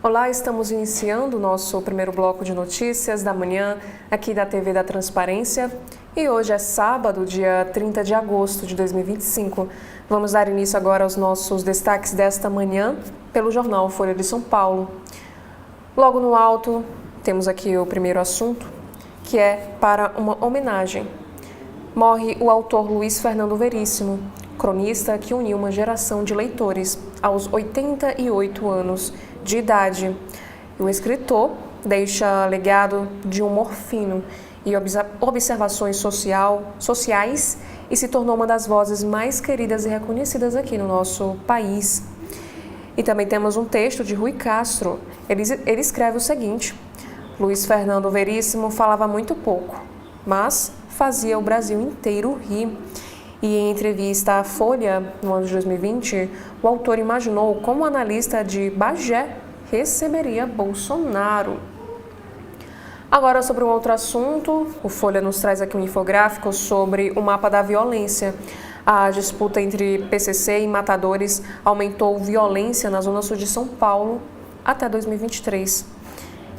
Olá, estamos iniciando o nosso primeiro bloco de notícias da manhã aqui da TV da Transparência e hoje é sábado, dia 30 de agosto de 2025. Vamos dar início agora aos nossos destaques desta manhã pelo jornal Folha de São Paulo. Logo no alto, temos aqui o primeiro assunto, que é para uma homenagem. Morre o autor Luiz Fernando Veríssimo, cronista que uniu uma geração de leitores aos 88 anos de idade. O escritor deixa legado de humor fino e observações sociais e se tornou uma das vozes mais queridas e reconhecidas aqui no nosso país. E também temos um texto de Rui Castro. Ele escreve o seguinte: Luiz Fernando Veríssimo falava muito pouco, mas fazia o Brasil inteiro rir. E em entrevista à Folha, no ano de 2020, o autor imaginou como o analista de Bagé receberia Bolsonaro. Agora, sobre um outro assunto, o Folha nos traz aqui um infográfico sobre o mapa da violência. A disputa entre PCC e matadores aumentou violência na zona sul de São Paulo até 2023.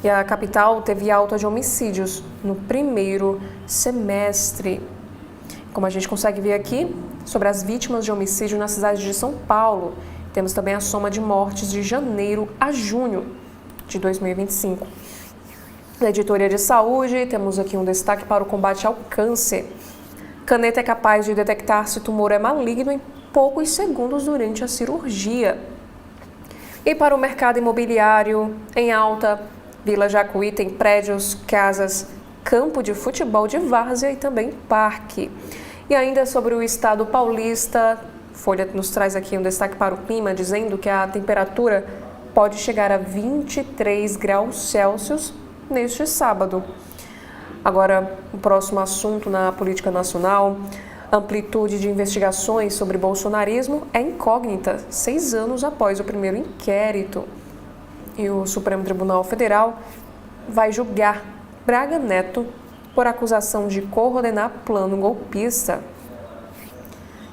E a capital teve alta de homicídios no primeiro semestre. Como a gente consegue ver aqui, sobre as vítimas de homicídio na cidade de São Paulo, temos também a soma de mortes de janeiro a junho de 2025. Na editoria de saúde, temos aqui um destaque para o combate ao câncer. Caneta é capaz de detectar se o tumor é maligno em poucos segundos durante a cirurgia. E para o mercado imobiliário, em alta, Vila Jacuí tem prédios, casas, campo de futebol de várzea e também parque. E ainda sobre o estado paulista, Folha nos traz aqui um destaque para o clima, dizendo que a temperatura pode chegar a 23 graus Celsius neste sábado. Agora, o próximo assunto na política nacional, amplitude de investigações sobre bolsonarismo é incógnita, 6 anos após o primeiro inquérito. E o Supremo Tribunal Federal vai julgar Braga Neto por acusação de coordenar plano golpista.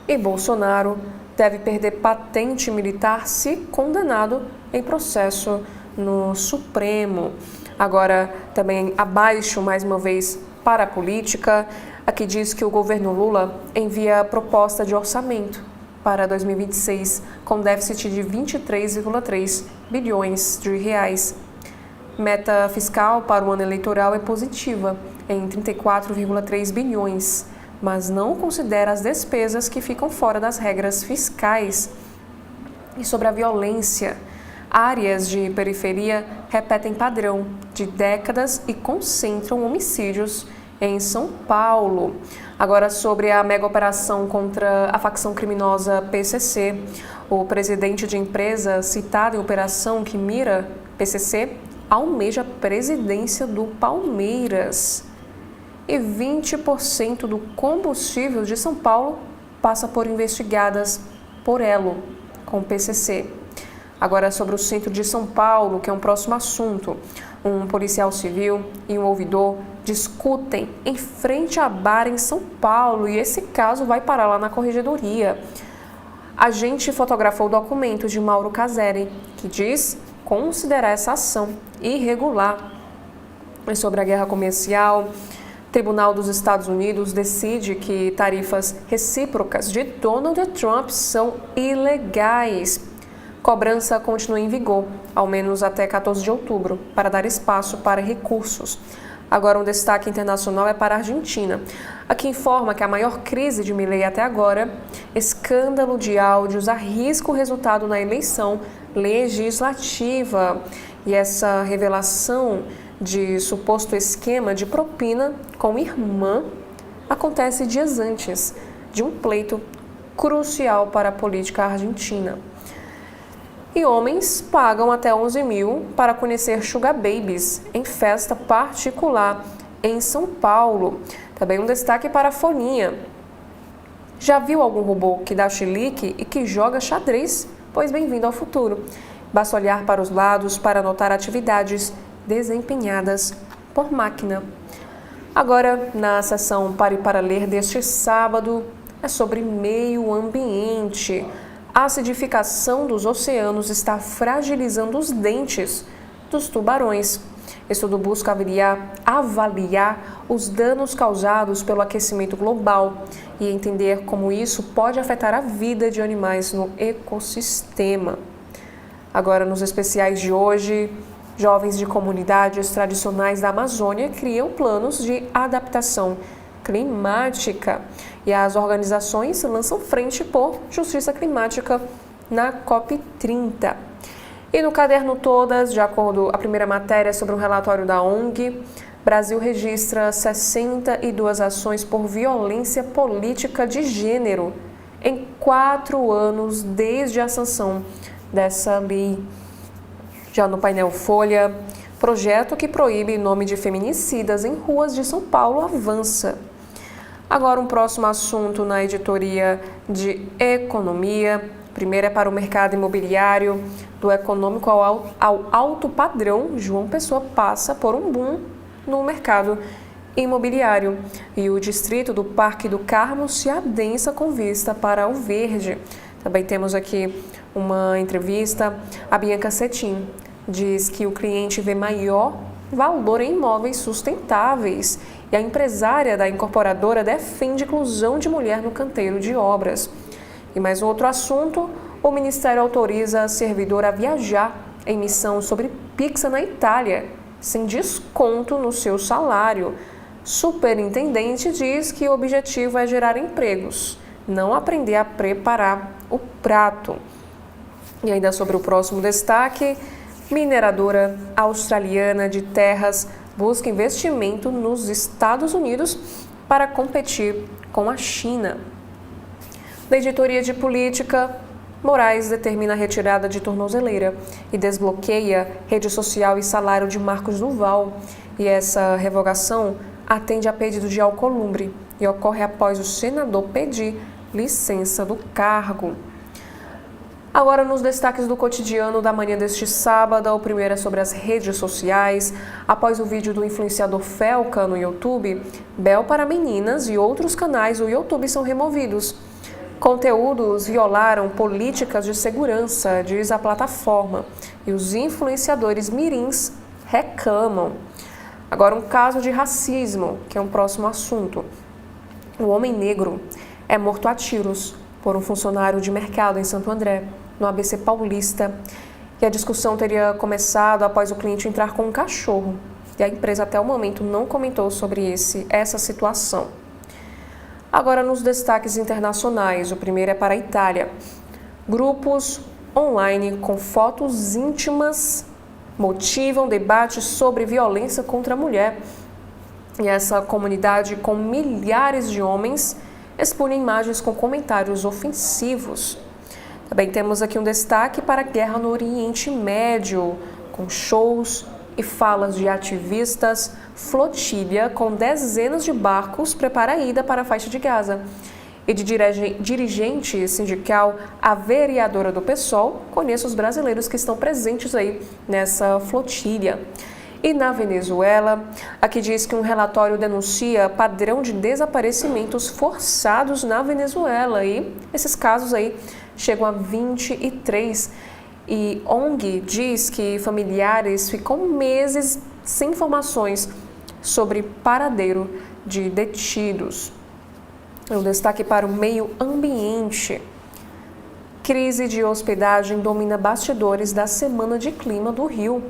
E Bolsonaro deve perder patente militar se condenado em processo no Supremo. Agora, também abaixo, mais uma vez, para a política, aqui diz que o governo Lula envia proposta de orçamento para 2026 com déficit de 23,3 bilhões de reais. Meta fiscal para o ano eleitoral é positiva, em 34,3 bilhões, mas não considera as despesas que ficam fora das regras fiscais. E sobre a violência, áreas de periferia repetem padrão de décadas e concentram homicídios em São Paulo. Agora, sobre a mega operação contra a facção criminosa PCC, o presidente de empresa citada em operação que mira PCC almeja a presidência do Palmeiras. E 20% do combustível de São Paulo passa por investigadas por elo com o PCC. Agora, sobre o centro de São Paulo, que é um próximo assunto. Um policial civil e um ouvidor discutem em frente a bar em São Paulo e esse caso vai parar lá na corregedoria. A gente fotografou o documento de Mauro Caseri, que diz considerar essa ação irregular. E sobre a guerra comercial, o Tribunal dos Estados Unidos decide que tarifas recíprocas de Donald Trump são ilegais. Cobrança continua em vigor, ao menos até 14 de outubro, para dar espaço para recursos. Agora, um destaque internacional é para a Argentina. Aqui informa que a maior crise de Milei até agora, escândalo de áudios, arrisca o resultado na eleição legislativa. E essa revelação de suposto esquema de propina com irmã acontece dias antes de um pleito crucial para a política argentina. E homens pagam até 11 mil para conhecer sugar babies em festa particular em São Paulo. Também um destaque para a Folhinha. Já viu algum robô que dá chilique e que joga xadrez? Pois bem-vindo ao futuro. Basta olhar para os lados para notar atividades desempenhadas por máquina. Agora, na sessão Pare para Ler deste sábado, é sobre meio ambiente. A acidificação dos oceanos está fragilizando os dentes dos tubarões. Estudo busca avaliar os danos causados pelo aquecimento global e entender como isso pode afetar a vida de animais no ecossistema. Agora, nos especiais de hoje, jovens de comunidades tradicionais da Amazônia criam planos de adaptação climática e as organizações lançam frente por justiça climática na COP30. E no caderno Todas, de acordo com a primeira matéria sobre um relatório da ONG, Brasil registra 62 ações por violência política de gênero em 4 anos desde a sanção dessa lei. Já no painel Folha, projeto que proíbe nome de feminicidas em ruas de São Paulo avança. Agora um próximo assunto na editoria de Economia. Primeiro é para o mercado imobiliário. Do econômico ao alto padrão, João Pessoa passa por um boom no mercado imobiliário. E o distrito do Parque do Carmo se adensa com vista para o verde. Também temos aqui uma entrevista. A Bianca Cetim diz que o cliente vê maior valor em imóveis sustentáveis e a empresária da incorporadora defende inclusão de mulher no canteiro de obras. E mais um outro assunto, o Ministério autoriza a servidora a viajar em missão sobre Pizza na Itália, sem desconto no seu salário. Superintendente diz que o objetivo é gerar empregos, não aprender a preparar o prato. E ainda sobre o próximo destaque, mineradora australiana de terras busca investimento nos Estados Unidos para competir com a China. Da editoria de política, Moraes determina a retirada de tornozeleira e desbloqueia rede social e salário de Marcos Duval. E essa revogação atende a pedido de Alcolumbre e ocorre após o senador pedir licença do cargo. Agora, nos destaques do cotidiano da manhã deste sábado, o primeiro é sobre as redes sociais. Após o vídeo do influenciador Felca no YouTube, Bel para Meninas e outros canais do YouTube são removidos. Conteúdos violaram políticas de segurança, diz a plataforma, e os influenciadores mirins reclamam. Agora, um caso de racismo, que é um próximo assunto. O homem negro é morto a tiros por um funcionário de mercado em Santo André, no ABC Paulista. E a discussão teria começado após o cliente entrar com um cachorro. E a empresa até o momento não comentou sobre essa situação. Agora nos destaques internacionais, o primeiro é para a Itália. Grupos online com fotos íntimas motivam debates sobre violência contra a mulher. E essa comunidade com milhares de homens expõe imagens com comentários ofensivos. Também temos aqui um destaque para a guerra no Oriente Médio, com shows e falas de ativistas. Flotilha com dezenas de barcos prepara a ida para a faixa de Gaza. E de dirigente sindical, a vereadora do PSOL conhece os brasileiros que estão presentes aí nessa flotilha. E na Venezuela, aqui diz que um relatório denuncia padrão de desaparecimentos forçados na Venezuela. E esses casos aí chegam a 23. E ONG diz que familiares ficam meses sem informações sobre paradeiro de detidos. O destaque para o meio ambiente. Crise de hospedagem domina bastidores da Semana de Clima do Rio.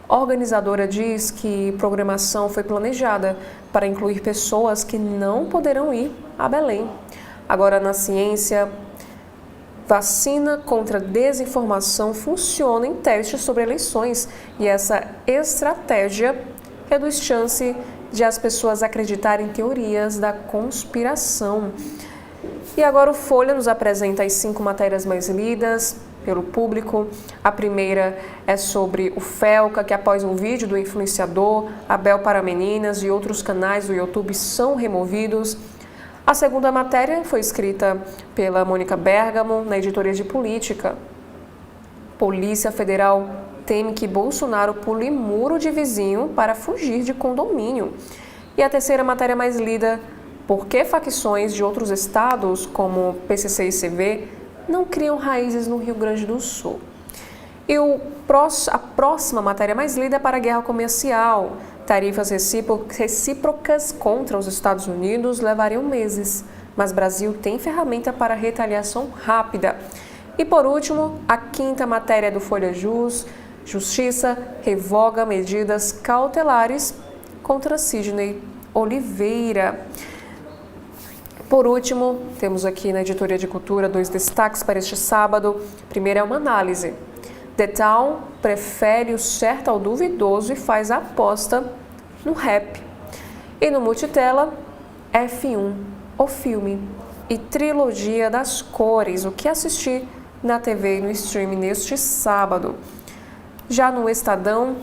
A organizadora diz que programação foi planejada para incluir pessoas que não poderão ir a Belém. Agora, na ciência, vacina contra desinformação funciona em testes sobre eleições e essa estratégia reduz chance de as pessoas acreditarem em teorias da conspiração. E agora o Folha nos apresenta as 5 matérias mais lidas pelo público. A primeira é sobre o Felca, que após um vídeo do influenciador, Abel para Meninas e outros canais do YouTube são removidos. A segunda matéria foi escrita pela Mônica Bergamo, na editoria de política. Polícia Federal teme que Bolsonaro pule muro de vizinho para fugir de condomínio. E a terceira matéria mais lida, por que facções de outros estados, como PCC e CV, não criam raízes no Rio Grande do Sul? E a próxima matéria mais lida é para a guerra comercial. Tarifas recíprocas contra os Estados Unidos levariam meses, mas Brasil tem ferramenta para retaliação rápida. E por último, a quinta matéria do Folha Jus: Justiça revoga medidas cautelares contra Sidney Oliveira. Por último, temos aqui na editoria de cultura 2 destaques para este sábado. Primeiro é uma análise. The Town prefere o certo ao duvidoso e faz a aposta no rap. E no multitela, F1, o filme e trilogia das cores, o que assistir na TV e no streaming neste sábado. Já no Estadão,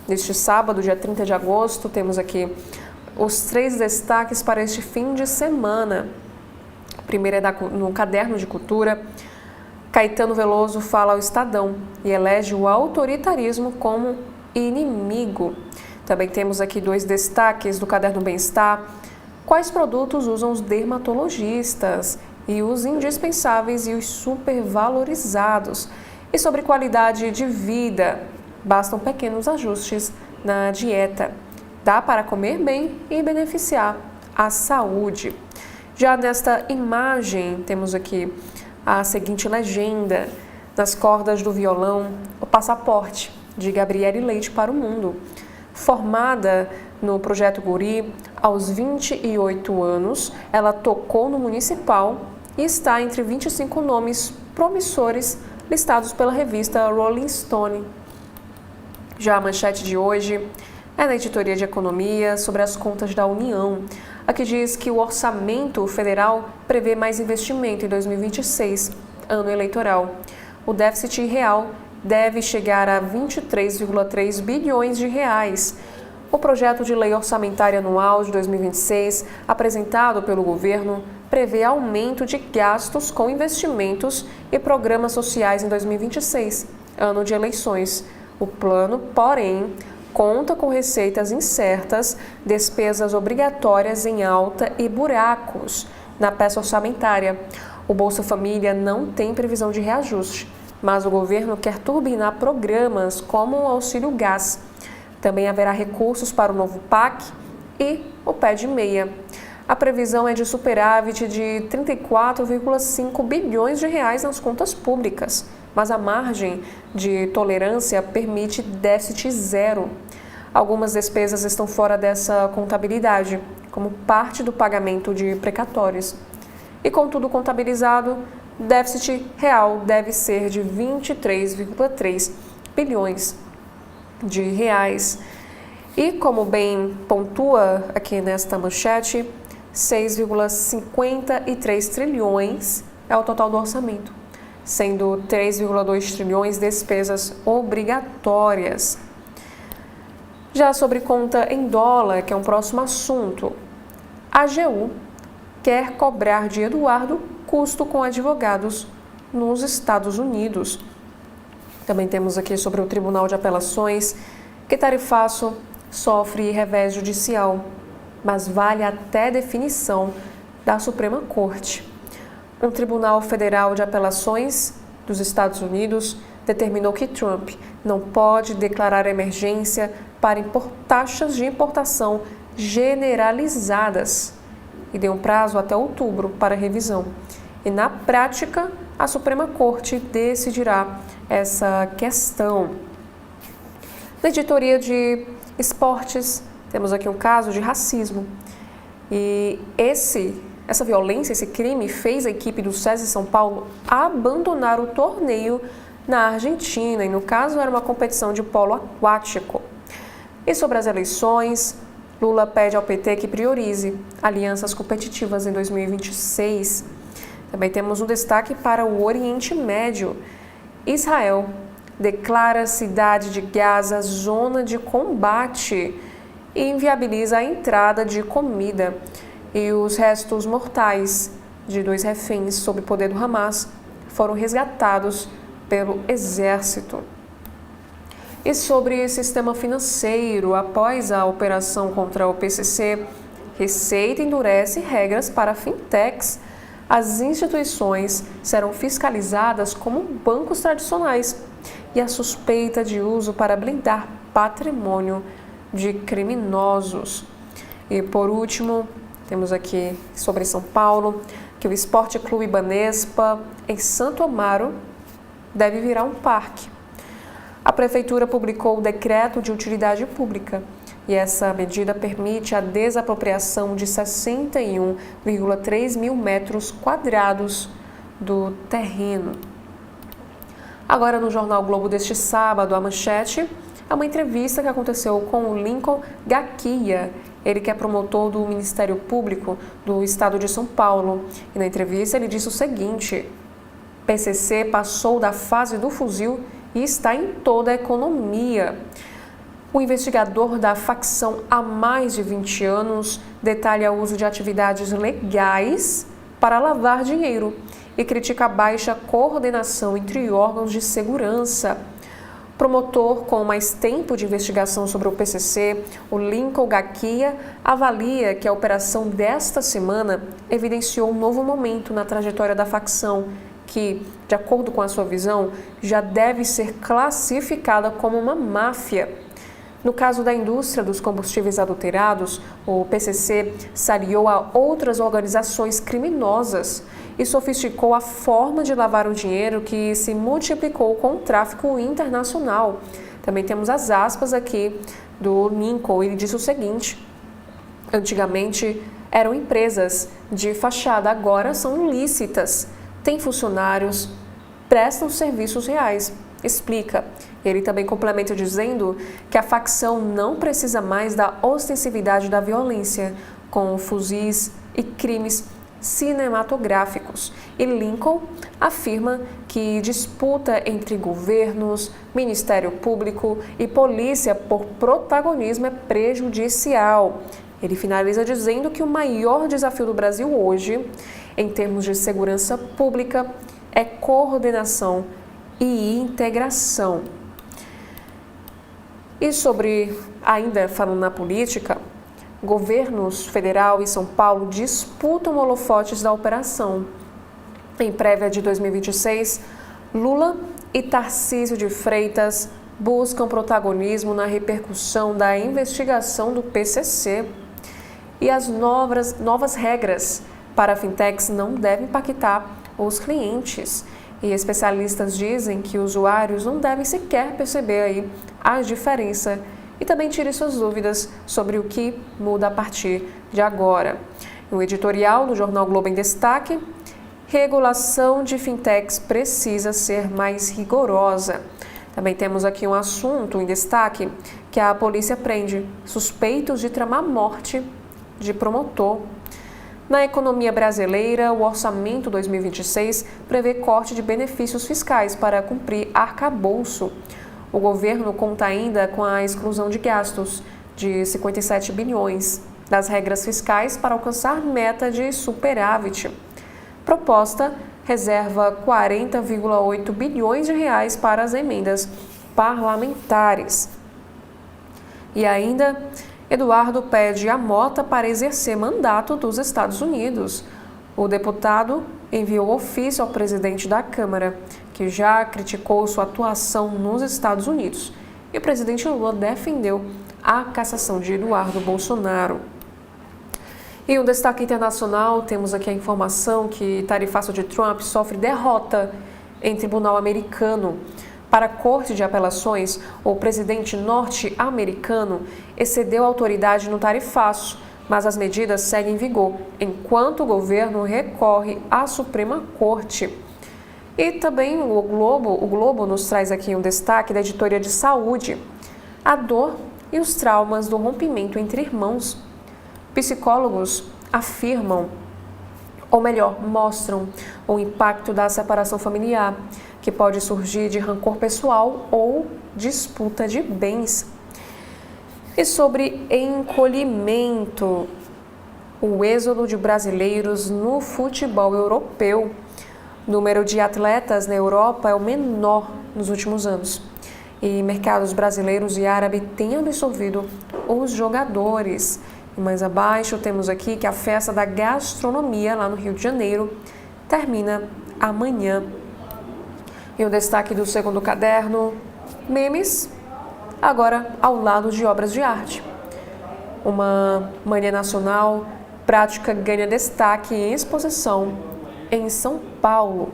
neste sábado, dia 30 de agosto, temos aqui os 3 destaques para este fim de semana. Primeiro é no Caderno de Cultura. Caetano Veloso fala ao Estadão e elege o autoritarismo como inimigo. Também temos aqui 2 destaques do Caderno Bem-Estar. Quais produtos usam os dermatologistas e os indispensáveis e os supervalorizados? E sobre qualidade de vida, bastam pequenos ajustes na dieta. Dá para comer bem e beneficiar a saúde. Já nesta imagem, temos aqui a seguinte legenda: nas cordas do violão, o passaporte, de Gabriele Leite para o mundo. Formada no Projeto Guri, aos 28 anos, ela tocou no Municipal e está entre 25 nomes promissores listados pela revista Rolling Stone. Já a manchete de hoje é na editoria de Economia sobre as contas da União. Aqui diz que o orçamento federal prevê mais investimento em 2026, ano eleitoral. O déficit real deve chegar a 23,3 bilhões de reais. O projeto de lei orçamentária anual de 2026, apresentado pelo governo, prevê aumento de gastos com investimentos e programas sociais em 2026, ano de eleições. O plano, porém, conta com receitas incertas, despesas obrigatórias em alta e buracos na peça orçamentária. O Bolsa Família não tem previsão de reajuste, mas o governo quer turbinar programas como o Auxílio Gás. Também haverá recursos para o novo PAC e o Pé de Meia. A previsão é de superávit de 34,5 bilhões de reais nas contas públicas, mas a margem de tolerância permite déficit zero. Algumas despesas estão fora dessa contabilidade, como parte do pagamento de precatórios. E com tudo contabilizado, déficit real deve ser de 23,3 bilhões de reais. E como bem pontua aqui nesta manchete, 6,53 trilhões é o total do orçamento, sendo 3,2 trilhões despesas obrigatórias. Já sobre conta em dólar, que é um próximo assunto, a AGU quer cobrar de Eduardo custo com advogados nos Estados Unidos. Também temos aqui sobre o Tribunal de Apelações, que tarifaço sofre revés judicial, mas vale até definição da Suprema Corte. Um Tribunal Federal de Apelações dos Estados Unidos determinou que Trump não pode declarar emergência para taxas de importação generalizadas e deu um prazo até outubro para revisão. E na prática, a Suprema Corte decidirá essa questão. Na editoria de esportes, temos aqui um caso de racismo. E essa violência, esse crime fez a equipe do SESI São Paulo abandonar o torneio na Argentina, e no caso era uma competição de polo aquático. E sobre as eleições, Lula pede ao PT que priorize alianças competitivas em 2026. Também temos um destaque para o Oriente Médio. Israel declara a cidade de Gaza zona de combate e inviabiliza a entrada de comida. E os restos mortais de 2 reféns sob poder do Hamas foram resgatados pelo exército. E sobre sistema financeiro, após a operação contra o PCC, Receita endurece regras para fintechs. As instituições serão fiscalizadas como bancos tradicionais e a suspeita de uso para blindar patrimônio de criminosos. E por último, temos aqui sobre São Paulo, que o Esporte Clube Banespa, em Santo Amaro, deve virar um parque. A Prefeitura publicou o decreto de utilidade pública e essa medida permite a desapropriação de 61,3 mil metros quadrados do terreno. Agora, no Jornal Globo deste sábado, a manchete é uma entrevista que aconteceu com o Lincoln Gaquia, ele que é promotor do Ministério Público do Estado de São Paulo. E na entrevista ele disse o seguinte: PCC passou da fase do fuzil e está em toda a economia. O investigador da facção há mais de 20 anos detalha o uso de atividades legais para lavar dinheiro e critica a baixa coordenação entre órgãos de segurança. Promotor com mais tempo de investigação sobre o PCC, o Lincoln Gaquia, avalia que a operação desta semana evidenciou um novo momento na trajetória da facção, que, de acordo com a sua visão, já deve ser classificada como uma máfia. No caso da indústria dos combustíveis adulterados, o PCC se aliou a outras organizações criminosas e sofisticou a forma de lavar o dinheiro que se multiplicou com o tráfico internacional. Também temos as aspas aqui do Lincoln. Ele disse o seguinte: antigamente eram empresas de fachada, agora são lícitas, têm funcionários, prestam serviços reais. Explica. Ele também complementa dizendo que a facção não precisa mais da ostensividade da violência, com fuzis e crimes cinematográficos. E Lincoln afirma que disputa entre governos, Ministério Público e polícia por protagonismo é prejudicial. Ele finaliza dizendo que o maior desafio do Brasil hoje, em termos de segurança pública, é coordenação e integração. E sobre, ainda falando na política, governos federal e São Paulo disputam holofotes da operação. Em prévia de 2026, Lula e Tarcísio de Freitas buscam protagonismo na repercussão da investigação do PCC. E as novas regras para fintechs não devem impactar os clientes. E especialistas dizem que usuários não devem sequer perceber aí a diferença e também tire suas dúvidas sobre o que muda a partir de agora. No editorial do Jornal Globo em Destaque, regulação de fintechs precisa ser mais rigorosa. Também temos aqui um assunto em destaque que a polícia prende suspeitos de tramar morte de promotor. Na economia brasileira, o orçamento 2026 prevê corte de benefícios fiscais para cumprir arcabouço. O governo conta ainda com a exclusão de gastos de 57 bilhões das regras fiscais para alcançar meta de superávit. Proposta reserva 40,8 bilhões de reais para as emendas parlamentares. E ainda, Eduardo pede a Mota para exercer mandato dos Estados Unidos. O deputado enviou ofício ao presidente da Câmara, que já criticou sua atuação nos Estados Unidos. E o presidente Lula defendeu a cassação de Eduardo Bolsonaro. E um destaque internacional, temos aqui a informação que tarifaço de Trump sofre derrota em tribunal americano. Para a Corte de Apelações, o presidente norte-americano excedeu a autoridade no tarifaço, mas as medidas seguem em vigor, enquanto o governo recorre à Suprema Corte. E também o Globo nos traz aqui um destaque da editoria de saúde: a dor e os traumas do rompimento entre irmãos. Psicólogos afirmam, ou melhor, mostram o impacto da separação familiar, que pode surgir de rancor pessoal ou disputa de bens. E sobre encolhimento, o êxodo de brasileiros no futebol europeu. O número de atletas na Europa é o menor nos últimos anos. E mercados brasileiros e árabe têm absorvido os jogadores. E mais abaixo temos aqui que a festa da gastronomia lá no Rio de Janeiro termina amanhã. E o destaque do segundo caderno: memes, agora ao lado de obras de arte. Uma mania nacional, prática ganha destaque em exposição em São Paulo.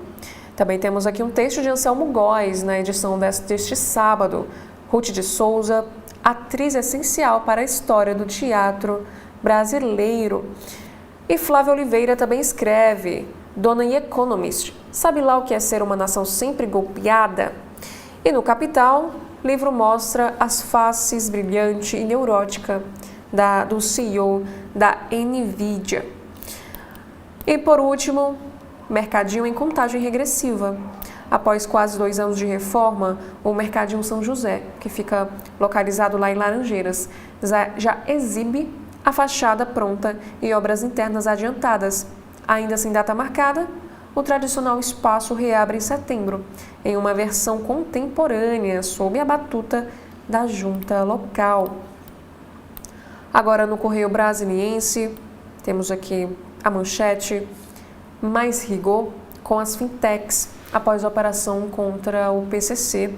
Também temos aqui um texto de Anselmo Góes, na edição deste sábado. Ruth de Souza, atriz essencial para a história do teatro brasileiro. E Flávia Oliveira também escreve, Dona e Economist, sabe lá o que é ser uma nação sempre golpeada? E no Capital, o livro mostra as faces brilhante e neurótica do CEO da NVIDIA. E por último, Mercadinho em contagem regressiva. Após quase 2 anos de reforma, o Mercadinho São José, que fica localizado lá em Laranjeiras, já exibe a fachada pronta e obras internas adiantadas. Ainda sem data marcada, o tradicional espaço reabre em setembro, em uma versão contemporânea, sob a batuta da junta local. Agora no Correio Brasiliense, temos aqui a manchete, mais rigor com as fintechs após a operação contra o PCC.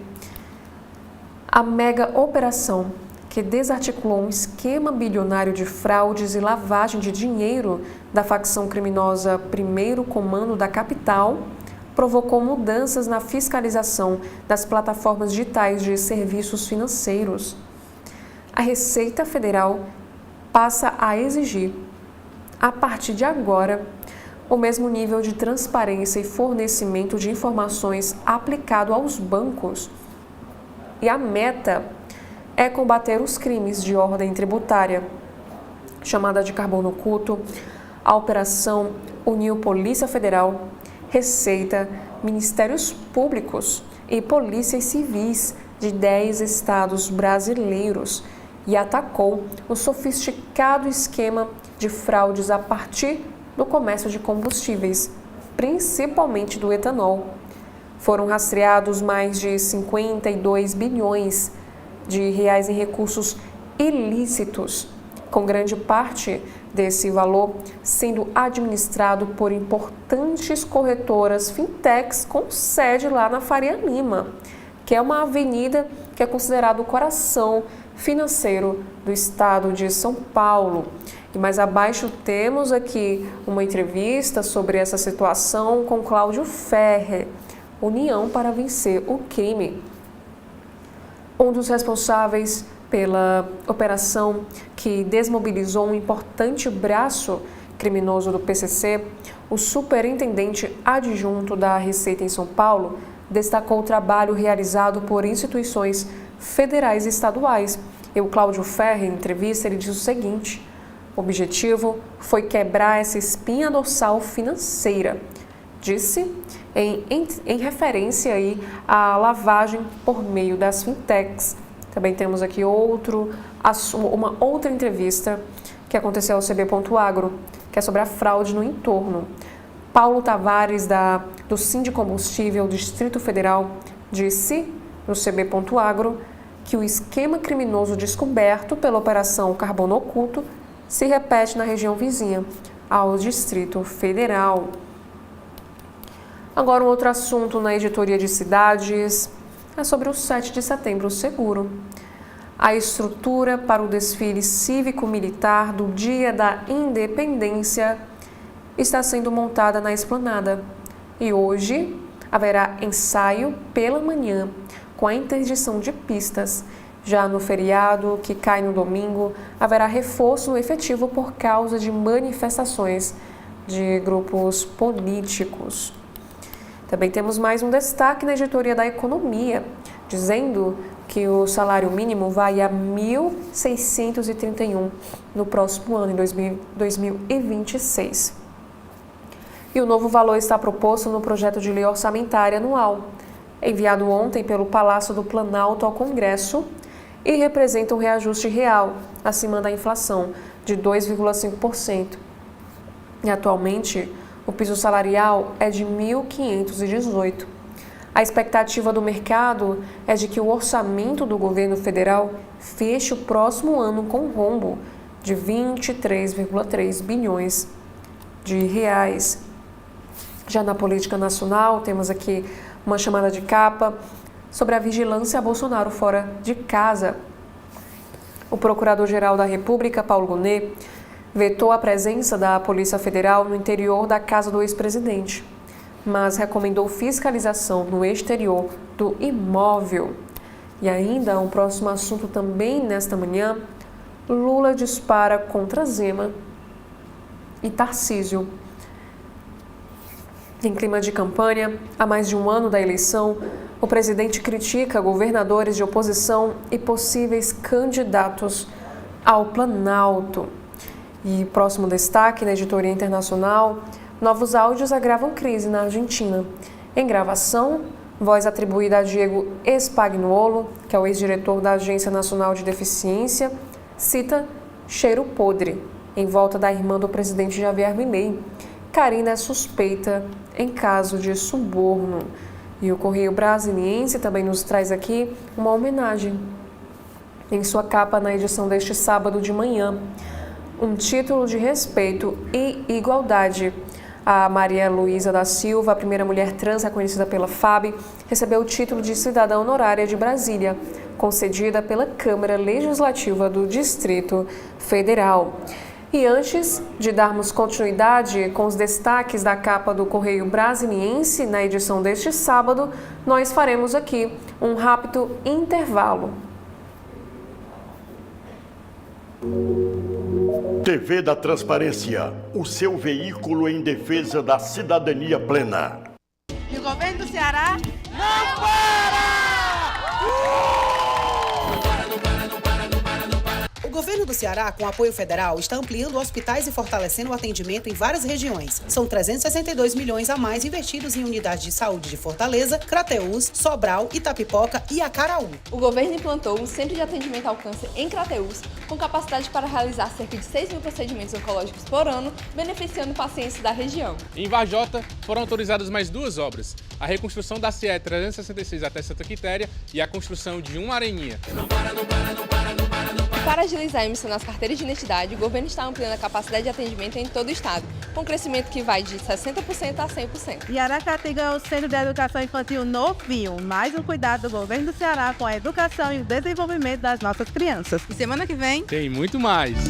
A mega operação que desarticulou um esquema bilionário de fraudes e lavagem de dinheiro da facção criminosa Primeiro Comando da capital provocou mudanças na fiscalização das plataformas digitais de serviços financeiros. A Receita Federal passa a exigir, a partir de agora, o mesmo nível de transparência e fornecimento de informações aplicado aos bancos. E a meta é combater os crimes de ordem tributária. Chamada de carbono oculto, a operação uniu Polícia Federal, Receita, Ministérios Públicos e polícias civis de 10 estados brasileiros e atacou o sofisticado esquema de fraudes a partir do comércio de combustíveis, principalmente do etanol. Foram rastreados mais de 52 bilhões de reais em recursos ilícitos, com grande parte desse valor sendo administrado por importantes corretoras fintechs com sede lá na Faria Lima, que é uma avenida que é considerado o coração financeiro do estado de São Paulo. E mais abaixo temos aqui uma entrevista sobre essa situação com Cláudio Ferrer, União para Vencer o Crime. Um dos responsáveis pela operação que desmobilizou um importante braço criminoso do PCC, o superintendente adjunto da Receita em São Paulo, destacou o trabalho realizado por instituições federais e estaduais. E o Cláudio Ferrer, em entrevista, ele diz o seguinte: o objetivo foi quebrar essa espinha dorsal financeira, disse em referência aí à lavagem por meio das fintechs. Também temos aqui uma outra entrevista que aconteceu ao CB.agro, que é sobre a fraude no entorno. Paulo Tavares, do Sindicombustível Distrito Federal, disse no CB.agro que o esquema criminoso descoberto pela Operação Carbono Oculto se repete na região vizinha ao Distrito Federal. Agora um outro assunto na editoria de cidades é sobre o 7 de setembro seguro. A estrutura para o desfile cívico-militar do Dia da Independência está sendo montada na esplanada e hoje haverá ensaio pela manhã com a interdição de pistas. Já no feriado, que cai no domingo, haverá reforço efetivo por causa de manifestações de grupos políticos. Também temos mais um destaque na editoria da Economia, dizendo que o salário mínimo vai a 1.631 no próximo ano, em 2026. E o novo valor está proposto no projeto de lei orçamentária anual, enviado ontem pelo Palácio do Planalto ao Congresso, e representa um reajuste real, acima da inflação, de 2,5%. E atualmente, o piso salarial é de 1.518. A expectativa do mercado é de que o orçamento do governo federal feche o próximo ano com um rombo de 23,3 bilhões de reais. Já na política nacional, temos aqui uma chamada de capa sobre a vigilância a Bolsonaro fora de casa. O Procurador-Geral da República, Paulo Gonet, vetou a presença da Polícia Federal no interior da casa do ex-presidente, mas recomendou fiscalização no exterior do imóvel. E ainda, um próximo assunto também nesta manhã, Lula dispara contra Zema e Tarcísio. Em clima de campanha, há mais de um ano da eleição, o presidente critica governadores de oposição e possíveis candidatos ao Planalto. E próximo destaque na editoria internacional, novos áudios agravam crise na Argentina. Em gravação, voz atribuída a Diego Spagnuolo, que é o ex-diretor da Agência Nacional de Deficiência, cita cheiro podre em volta da irmã do presidente Javier Milei. Karina é suspeita em caso de suborno. E o Correio Brasiliense também nos traz aqui uma homenagem em sua capa na edição deste sábado de manhã. Um título de respeito e igualdade. A Maria Luísa da Silva, a primeira mulher trans reconhecida pela FAB, recebeu o título de cidadã honorária de Brasília, concedida pela Câmara Legislativa do Distrito Federal. E antes de darmos continuidade com os destaques da capa do Correio Brasiliense na edição deste sábado, nós faremos aqui um rápido intervalo. TV da Transparência, o seu veículo em defesa da cidadania plena. E o governo do Ceará não para! O governo do Ceará, com apoio federal, está ampliando hospitais e fortalecendo o atendimento em várias regiões. São 362 milhões a mais investidos em unidades de saúde de Fortaleza, Crateús, Sobral, Itapipoca e Acaraú. O governo implantou um centro de atendimento ao câncer em Crateús, com capacidade para realizar cerca de 6 mil procedimentos oncológicos por ano, beneficiando pacientes da região. Em Varjota, foram autorizadas mais 2 obras, a reconstrução da CE 366 até Santa Quitéria e a construção de uma areninha. Para agilizar a emissão das carteiras de identidade, o governo está ampliando a capacidade de atendimento em todo o estado, com crescimento que vai de 60% a 100%. E Aracati ganhou o Centro de Educação Infantil novinho, mais um cuidado do governo do Ceará com a educação e o desenvolvimento das nossas crianças. E semana que vem Tem muito mais. É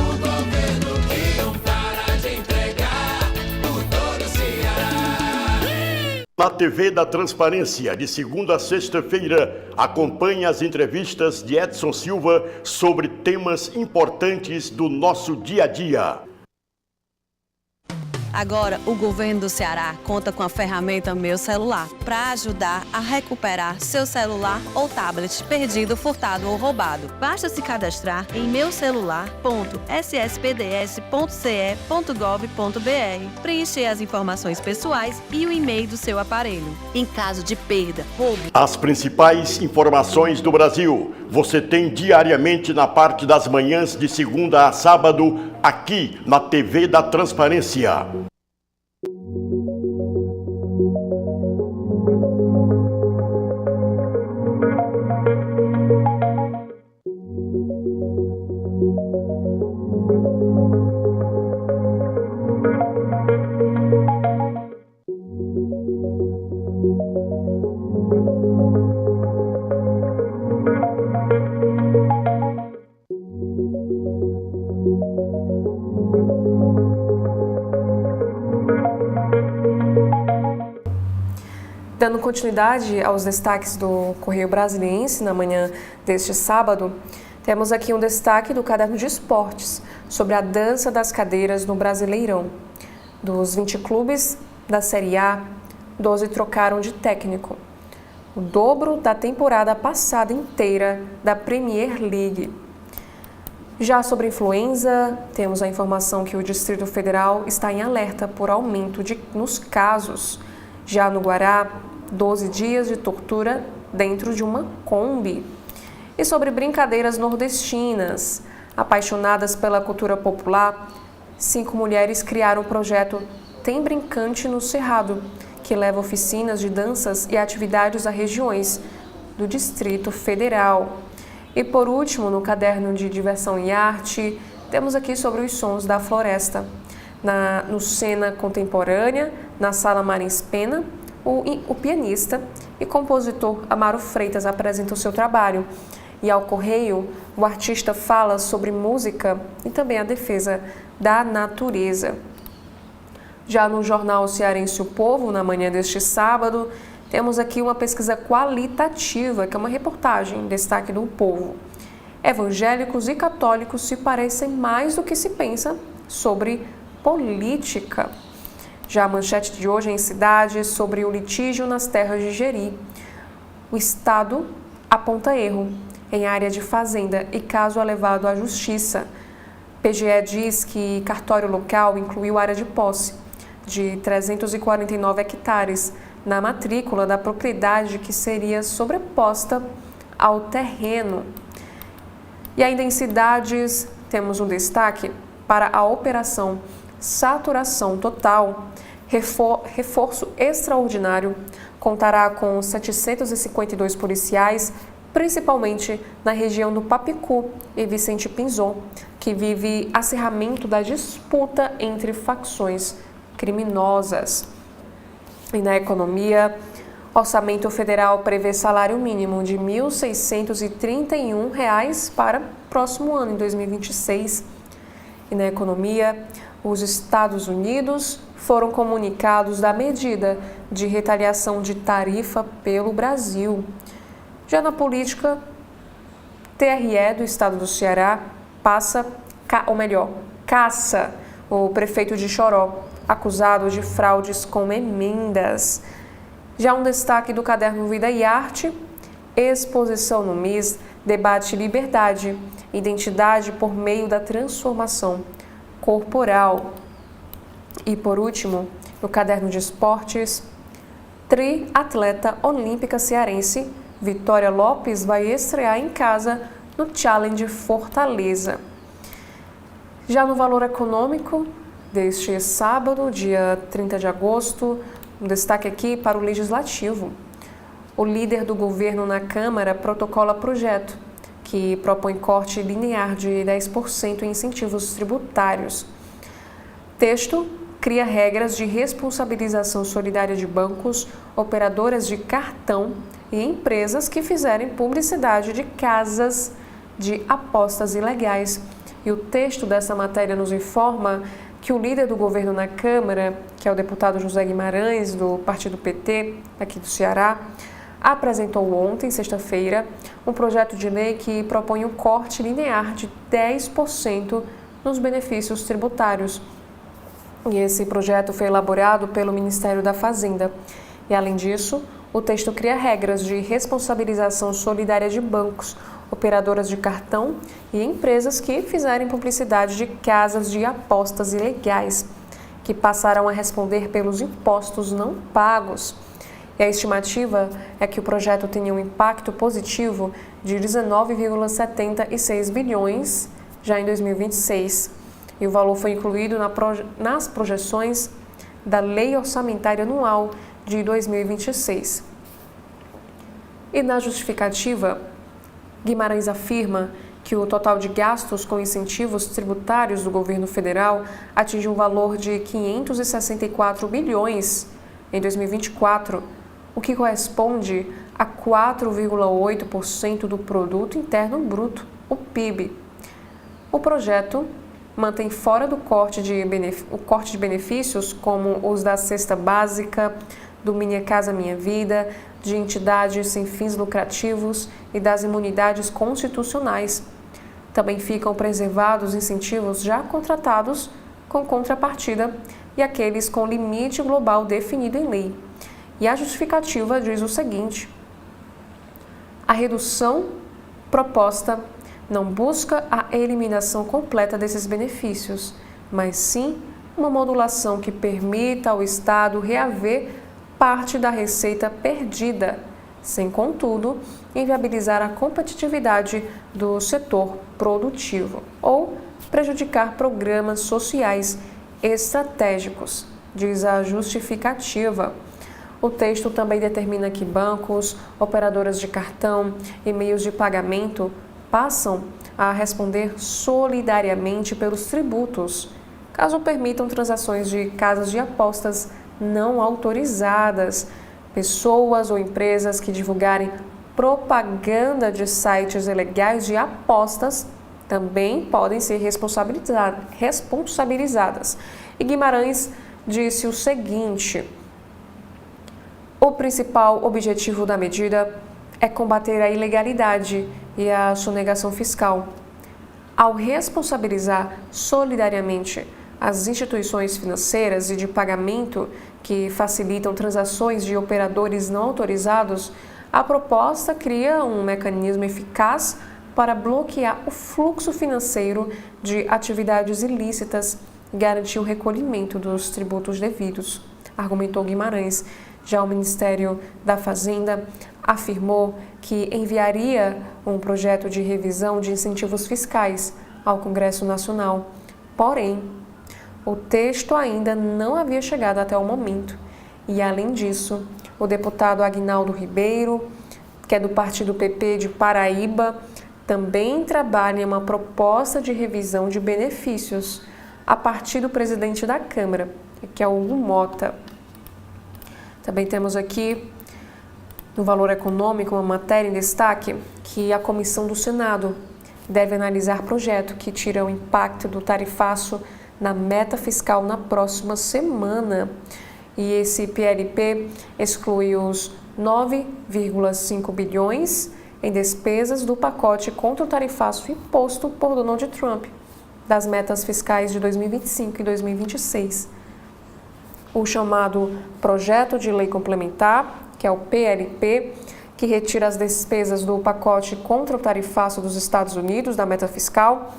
o governo que não para de entregar por todo o Ceará. Na TV da Transparência, de segunda a sexta-feira, acompanhe as entrevistas de Edson Silva sobre temas importantes do nosso dia a dia. Agora, o governo do Ceará conta com a ferramenta Meu Celular para ajudar a recuperar seu celular ou tablet perdido, furtado ou roubado. Basta se cadastrar em meucelular.sspds.ce.gov.br, preencher as informações pessoais e o e-mail do seu aparelho. Em caso de perda, roubo... As principais informações do Brasil você tem diariamente na parte das manhãs de segunda a sábado, aqui na TV da Transparência. Dando continuidade aos destaques do Correio Brasiliense na manhã deste sábado, temos aqui um destaque do Caderno de Esportes sobre a dança das cadeiras no Brasileirão. Dos 20 clubes da Série A, 12 trocaram de técnico, o dobro da temporada passada inteira da Premier League. Já sobre influenza, temos a informação que o Distrito Federal está em alerta por aumento nos casos. Já no Guará, 12 dias de tortura dentro de uma Kombi. E sobre brincadeiras nordestinas, apaixonadas pela cultura popular, 5 mulheres criaram o projeto Tem Brincante no Cerrado, que leva oficinas de danças e atividades a regiões do Distrito Federal. E por último, no Caderno de Diversão e Arte, temos aqui sobre os sons da floresta. No Cena Contemporânea, na Sala Marins Pena, o pianista e compositor Amaro Freitas apresenta o seu trabalho. E ao Correio, o artista fala sobre música e também a defesa da natureza. Já no jornal cearense O Povo, na manhã deste sábado, temos aqui uma pesquisa qualitativa, que é uma reportagem em destaque do Povo. Evangélicos e católicos se parecem mais do que se pensa sobre política. Já a manchete de hoje é em Cidade sobre o litígio nas terras de Jeri. O Estado aponta erro em área de fazenda e caso é levado à justiça. PGE diz que cartório local incluiu área de posse de 349 hectares na matrícula da propriedade que seria sobreposta ao terreno. E ainda em Cidades, temos um destaque para a Operação Saturação Total. Reforço extraordinário contará com 752 policiais, principalmente na região do Papicu e Vicente Pinzon, que vive acirramento da disputa entre facções criminosas. E na economia, Orçamento Federal prevê salário mínimo de R$ 1.631 para o próximo ano, em 2026. E na economia, os Estados Unidos foram comunicados da medida de retaliação de tarifa pelo Brasil. Já na política, TRE do estado do Ceará caça o prefeito de Choró, acusado de fraudes com emendas. Já um destaque do caderno Vida e Arte, exposição no MIS, debate liberdade, identidade por meio da transformação corporal. E por último, no caderno de esportes, triatleta olímpica cearense Vitória Lopes vai estrear em casa no Challenge Fortaleza. Já no valor econômico, deste sábado, dia 30 de agosto, um destaque aqui para o Legislativo. O líder do governo na Câmara protocola projeto que propõe corte linear de 10% em incentivos tributários. Texto cria regras de responsabilização solidária de bancos, operadoras de cartão e empresas que fizerem publicidade de casas de apostas ilegais. E o texto dessa matéria nos informa que o líder do governo na Câmara, que é o deputado José Guimarães, do partido PT, aqui do Ceará, apresentou ontem, sexta-feira, um projeto de lei que propõe um corte linear de 10% nos benefícios tributários. E esse projeto foi elaborado pelo Ministério da Fazenda. E, além disso, o texto cria regras de responsabilização solidária de bancos, operadoras de cartão e empresas que fizerem publicidade de casas de apostas ilegais, que passarão a responder pelos impostos não pagos. E a estimativa é que o projeto tenha um impacto positivo de 19,76 bilhões já em 2026. E o valor foi incluído nas projeções da Lei Orçamentária Anual de 2026. E na justificativa, Guimarães afirma que o total de gastos com incentivos tributários do governo federal atinge um valor de 564 bilhões em 2024, o que corresponde a 4,8% do Produto Interno Bruto, o PIB. O projeto mantém fora do corte de benefícios como os da cesta básica, do Minha Casa Minha Vida, de entidades sem fins lucrativos e das imunidades constitucionais. Também ficam preservados incentivos já contratados com contrapartida e aqueles com limite global definido em lei. E a justificativa diz o seguinte: a redução proposta não busca a eliminação completa desses benefícios, mas sim uma modulação que permita ao Estado reaver parte da receita perdida, sem, contudo, inviabilizar a competitividade do setor produtivo ou prejudicar programas sociais estratégicos, diz a justificativa. O texto também determina que bancos, operadoras de cartão e meios de pagamento passam a responder solidariamente pelos tributos, caso permitam transações de casas de apostas não autorizadas, Pessoas ou empresas que divulgarem propaganda de sites ilegais de apostas também podem ser responsabilizadas. E Guimarães disse o seguinte: o principal objetivo da medida é combater a ilegalidade e a sonegação fiscal. Ao responsabilizar solidariamente as instituições financeiras e de pagamento que facilitam transações de operadores não autorizados, a proposta cria um mecanismo eficaz para bloquear o fluxo financeiro de atividades ilícitas e garantir o recolhimento dos tributos devidos, argumentou Guimarães. Já o Ministério da Fazenda afirmou que enviaria um projeto de revisão de incentivos fiscais ao Congresso Nacional. Porém, o texto ainda não havia chegado até o momento. E, além disso, o deputado Aguinaldo Ribeiro, que é do partido PP de Paraíba, também trabalha em uma proposta de revisão de benefícios a partir do presidente da Câmara, que é o Hugo Mota. Também temos aqui, no Valor Econômico, uma matéria em destaque que a Comissão do Senado deve analisar projeto que tira o impacto do tarifaço na meta fiscal na próxima semana. E esse PLP exclui os 9,5 bilhões em despesas do pacote contra o tarifaço imposto por Donald Trump das metas fiscais de 2025 e 2026. O chamado Projeto de Lei Complementar, que é o PLP, que retira as despesas do pacote contra o tarifaço dos Estados Unidos da meta fiscal,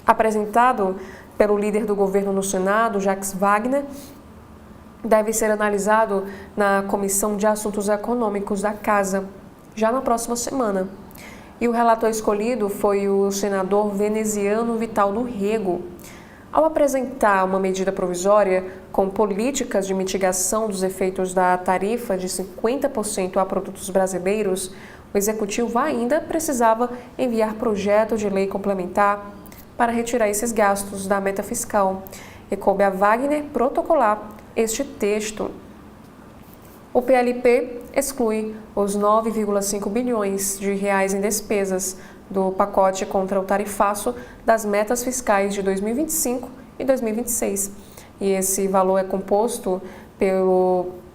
apresentado pelo líder do governo no Senado, Jacques Wagner, deve ser analisado na Comissão de Assuntos Econômicos da Casa, já na próxima semana. E o relator escolhido foi o senador veneziano Vital do Rego. Ao apresentar uma medida provisória com políticas de mitigação dos efeitos da tarifa de 50% a produtos brasileiros, o Executivo ainda precisava enviar projeto de lei complementar para retirar esses gastos da meta fiscal. E coube a Wagner protocolar este texto. O PLP exclui os 9,5 bilhões de reais em despesas do pacote contra o tarifaço das metas fiscais de 2025 e 2026. E esse valor é composto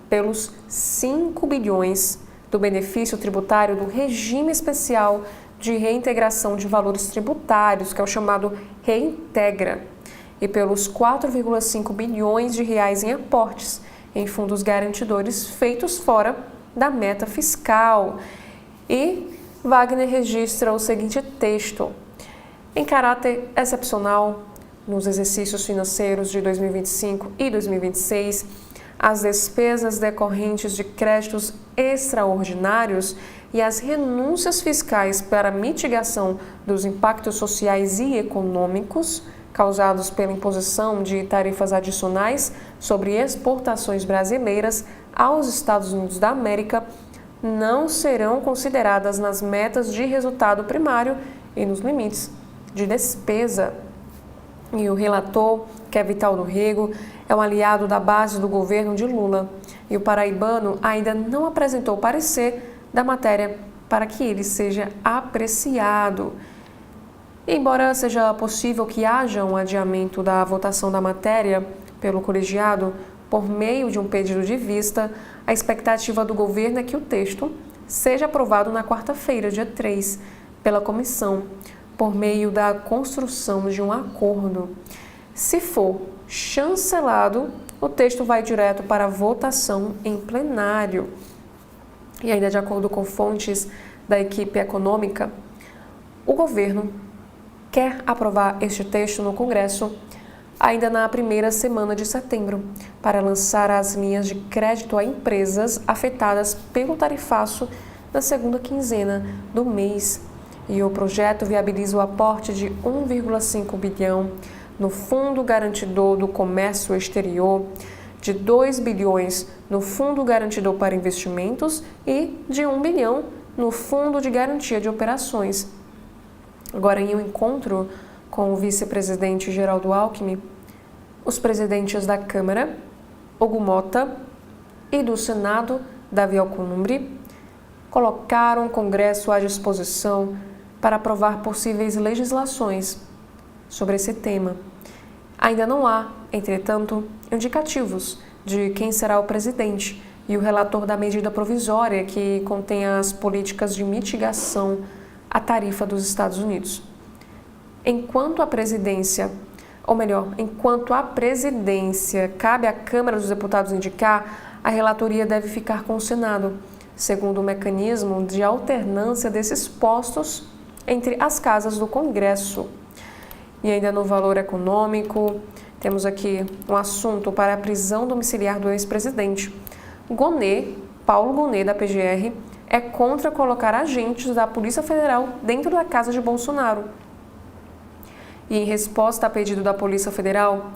pelos 5 bilhões do benefício tributário do regime especial de reintegração de valores tributários, que é o chamado Reintegra, e pelos 4,5 bilhões de reais em aportes em fundos garantidores feitos fora da meta fiscal. E Wagner registra o seguinte texto: em caráter excepcional, nos exercícios financeiros de 2025 e 2026, as despesas decorrentes de créditos extraordinários e as renúncias fiscais para mitigação dos impactos sociais e econômicos causados pela imposição de tarifas adicionais sobre exportações brasileiras aos Estados Unidos da América não serão consideradas nas metas de resultado primário e nos limites de despesa. E o relator, que é Vital do Rego, é um aliado da base do governo de Lula. E o paraibano ainda não apresentou parecer da matéria para que ele seja apreciado. Embora seja possível que haja um adiamento da votação da matéria pelo colegiado por meio de um pedido de vista, a expectativa do governo é que o texto seja aprovado na quarta-feira, dia 3, pela comissão, por meio da construção de um acordo. Se for chancelado, o texto vai direto para a votação em plenário. E ainda de acordo com fontes da equipe econômica, o governo quer aprovar este texto no Congresso ainda na primeira semana de setembro, para lançar as linhas de crédito a empresas afetadas pelo tarifaço na segunda quinzena do mês. E o projeto viabiliza o aporte de 1,5 bilhão no Fundo Garantidor do Comércio Exterior, de 2 bilhões no Fundo Garantidor para Investimentos e de 1 bilhão no Fundo de Garantia de Operações. Agora, em um encontro com o vice-presidente Geraldo Alckmin, os presidentes da Câmara, Hugo Mota, e do Senado, Davi Alcolumbre, colocaram o Congresso à disposição para aprovar possíveis legislações sobre esse tema. Ainda não há, entretanto, indicativos de quem será o presidente e o relator da medida provisória que contém as políticas de mitigação à tarifa dos Estados Unidos. Enquanto a presidência cabe à Câmara dos Deputados indicar, a relatoria deve ficar com o Senado, segundo o mecanismo de alternância desses postos entre as casas do Congresso. E ainda no valor econômico, temos aqui um assunto para a prisão domiciliar do ex-presidente. Paulo Gonet, da PGR, é contra colocar agentes da Polícia Federal dentro da casa de Bolsonaro. E em resposta a pedido da Polícia Federal,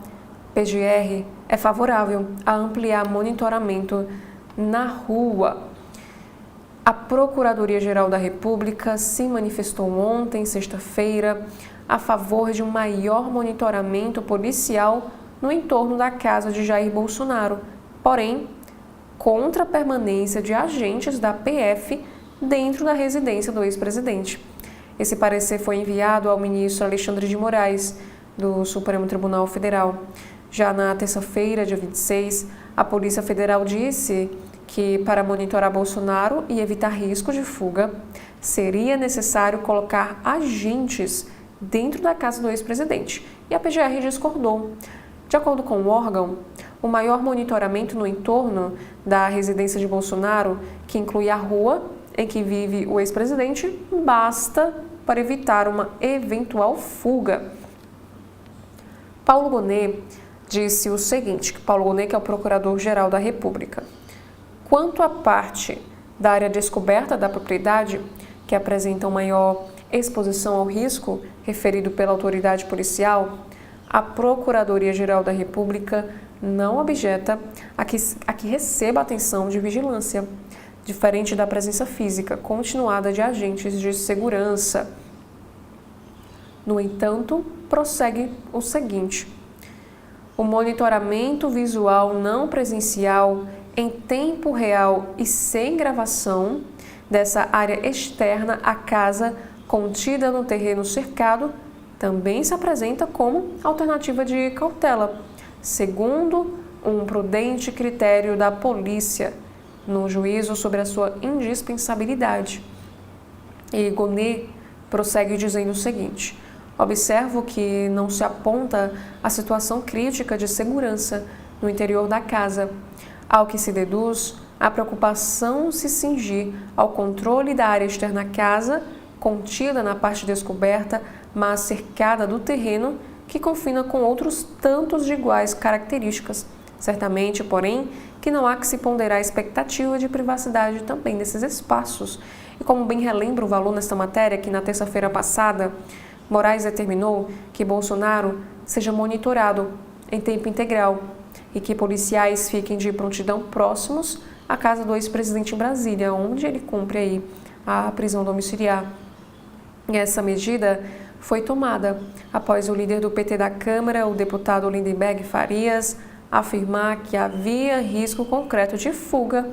PGR é favorável a ampliar monitoramento na rua. A Procuradoria-Geral da República se manifestou ontem, sexta-feira, a favor de um maior monitoramento policial no entorno da casa de Jair Bolsonaro, porém, contra a permanência de agentes da PF dentro da residência do ex-presidente. Esse parecer foi enviado ao ministro Alexandre de Moraes, do Supremo Tribunal Federal. Já na terça-feira, dia 26, a Polícia Federal disse que, para monitorar Bolsonaro e evitar risco de fuga, seria necessário colocar agentes dentro da casa do ex-presidente. E a PGR discordou. De acordo com o órgão, o maior monitoramento no entorno da residência de Bolsonaro, que inclui a rua em que vive o ex-presidente, basta para evitar uma eventual fuga. Paulo Gonet disse o seguinte, que Paulo Gonet, que é o Procurador-Geral da República: quanto à parte da área descoberta da propriedade, que apresenta maior exposição ao risco referido pela autoridade policial, a Procuradoria-Geral da República não objeta a que receba atenção de vigilância, diferente da presença física continuada de agentes de segurança. No entanto, prossegue o seguinte: o monitoramento visual não presencial em tempo real e sem gravação dessa área externa à casa contida no terreno cercado também se apresenta como alternativa de cautela, segundo um prudente critério da polícia, no juízo sobre a sua indispensabilidade. E Gonet prossegue dizendo o seguinte: observo que não se aponta a situação crítica de segurança no interior da casa, ao que se deduz a preocupação se cingir ao controle da área externa à casa, contida na parte descoberta, mas cercada do terreno, que confina com outros tantos de iguais características. Certamente, porém, que não há que se ponderar a expectativa de privacidade também nesses espaços. E como bem relembra o valor nesta matéria, que na terça-feira passada, Moraes determinou que Bolsonaro seja monitorado em tempo integral e que policiais fiquem de prontidão próximos à casa do ex-presidente em Brasília, onde ele cumpre aí a prisão domiciliar. E essa medida foi tomada após o líder do PT da Câmara, o deputado Lindenberg Farias, afirmar que havia risco concreto de fuga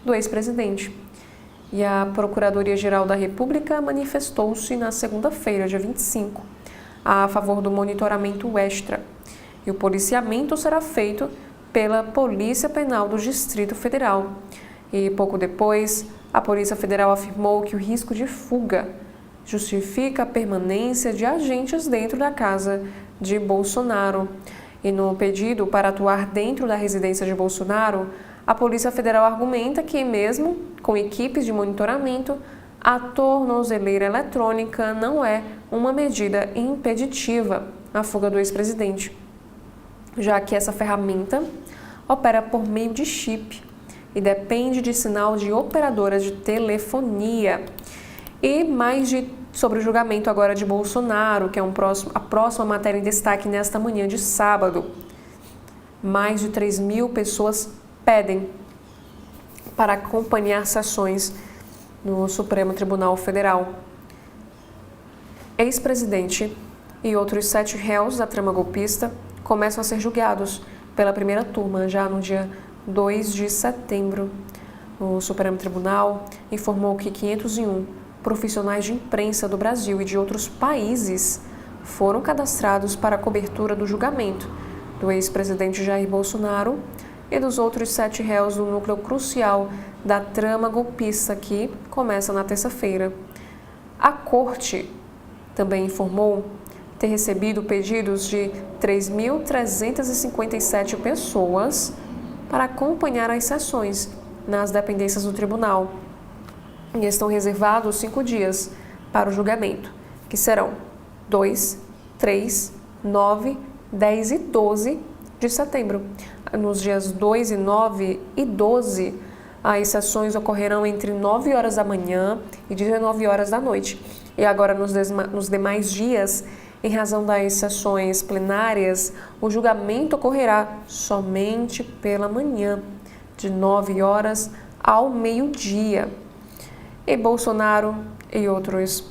do ex-presidente. E a Procuradoria-Geral da República manifestou-se na segunda-feira, dia 25, a favor do monitoramento extra. E o policiamento será feito pela Polícia Penal do Distrito Federal. E pouco depois, a Polícia Federal afirmou que o risco de fuga justifica a permanência de agentes dentro da casa de Bolsonaro. E no pedido para atuar dentro da residência de Bolsonaro, a Polícia Federal argumenta que, mesmo com equipes de monitoramento, a tornozeleira eletrônica não é uma medida impeditiva à fuga do ex-presidente, já que essa ferramenta opera por meio de chip e depende de sinal de operadora de telefonia. E sobre o julgamento agora de Bolsonaro, que é a próxima matéria em destaque nesta manhã de sábado. Mais de 3.000 pessoas pedem para acompanhar sessões no Supremo Tribunal Federal. Ex-presidente e outros 7 réus da trama golpista começam a ser julgados pela primeira turma já no dia 2 de setembro. O Supremo Tribunal informou que 501 profissionais de imprensa do Brasil e de outros países foram cadastrados para a cobertura do julgamento do ex-presidente Jair Bolsonaro e dos outros 7 réus do núcleo crucial da trama golpista que começa na terça-feira. A Corte também informou ter recebido pedidos de 3.357 pessoas para acompanhar as sessões nas dependências do tribunal. E estão reservados 5 dias para o julgamento, que serão 2, 3, 9, 10 e 12 de setembro. Nos dias 2 e 9 e 12, as sessões ocorrerão entre 9 horas da manhã e 19 horas da noite. E agora, nos demais dias, em razão das sessões plenárias, o julgamento ocorrerá somente pela manhã, de 9 horas ao meio-dia. E Bolsonaro e outros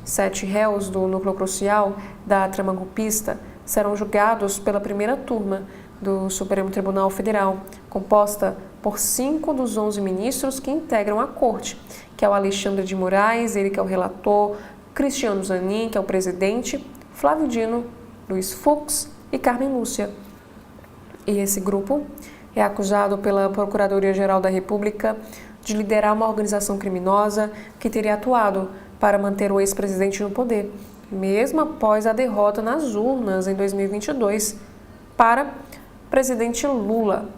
7 réus do núcleo crucial da trama golpista serão julgados pela primeira turma do Supremo Tribunal Federal, composta por 5 dos 11 ministros que integram a corte, que é o Alexandre de Moraes, ele que é o relator, Cristiano Zanin, que é o presidente, Flávio Dino, Luiz Fux e Carmen Lúcia. E esse grupo é acusado pela Procuradoria-Geral da República de liderar uma organização criminosa que teria atuado para manter o ex-presidente no poder, mesmo após a derrota nas urnas em 2022 para o presidente Lula.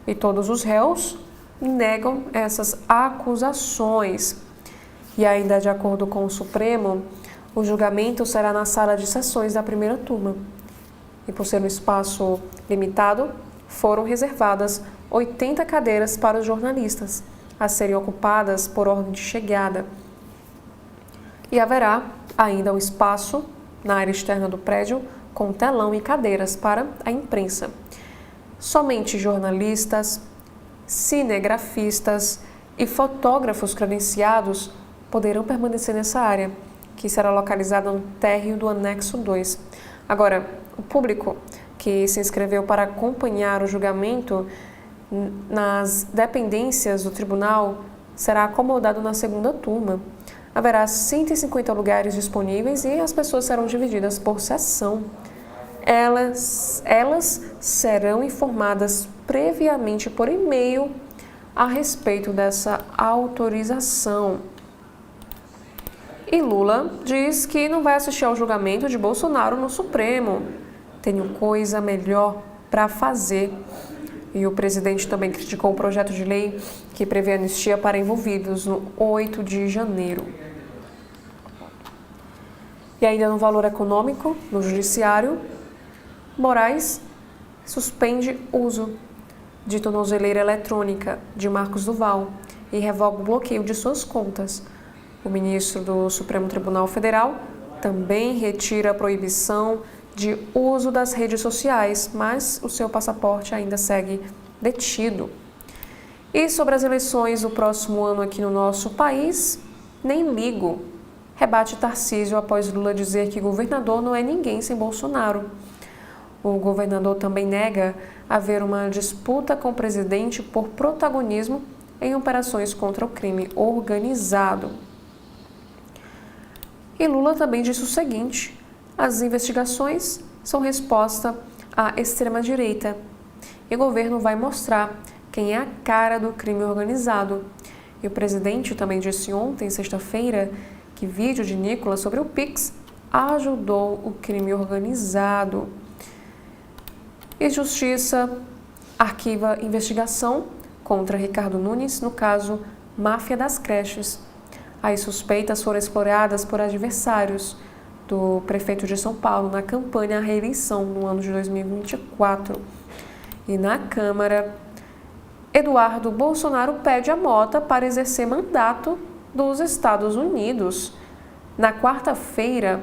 E todos os réus negam essas acusações. E ainda de acordo com o Supremo, o julgamento será na sala de sessões da primeira turma. E por ser um espaço limitado, foram reservadas 80 cadeiras para os jornalistas, a serem ocupadas por ordem de chegada. E haverá ainda um espaço na área externa do prédio com telão e cadeiras para a imprensa. Somente jornalistas, cinegrafistas e fotógrafos credenciados poderão permanecer nessa área, que será localizada no térreo do anexo 2. Agora, o público que se inscreveu para acompanhar o julgamento nas dependências do tribunal será acomodado na segunda turma. Haverá 150 lugares disponíveis e as pessoas serão divididas por sessão. Elas serão informadas previamente por e-mail a respeito dessa autorização. E Lula diz que não vai assistir ao julgamento de Bolsonaro no Supremo. Tenho coisa melhor para fazer. E o presidente também criticou o projeto de lei que prevê anistia para envolvidos no 8 de janeiro. E ainda no valor econômico, no judiciário, Moraes suspende uso de tornozeleira eletrônica de Marcos Duval e revoga o bloqueio de suas contas. O ministro do Supremo Tribunal Federal também retira a proibição de uso das redes sociais, mas o seu passaporte ainda segue detido. E sobre as eleições do próximo ano aqui no nosso país, nem ligo, rebate Tarcísio após Lula dizer que governador não é ninguém sem Bolsonaro. O governador também nega haver uma disputa com o presidente por protagonismo em operações contra o crime organizado. E Lula também disse o seguinte: as investigações são resposta à extrema-direita e o governo vai mostrar quem é a cara do crime organizado. E o presidente também disse ontem, sexta-feira, que vídeo de Nicolas sobre o Pix ajudou o crime organizado. E Justiça arquiva investigação contra Ricardo Nunes no caso Máfia das Creches. As suspeitas foram exploradas por adversários do prefeito de São Paulo na campanha à reeleição no ano de 2024. E na Câmara, Eduardo Bolsonaro pede a Mota para exercer mandato dos Estados Unidos. Na quarta-feira,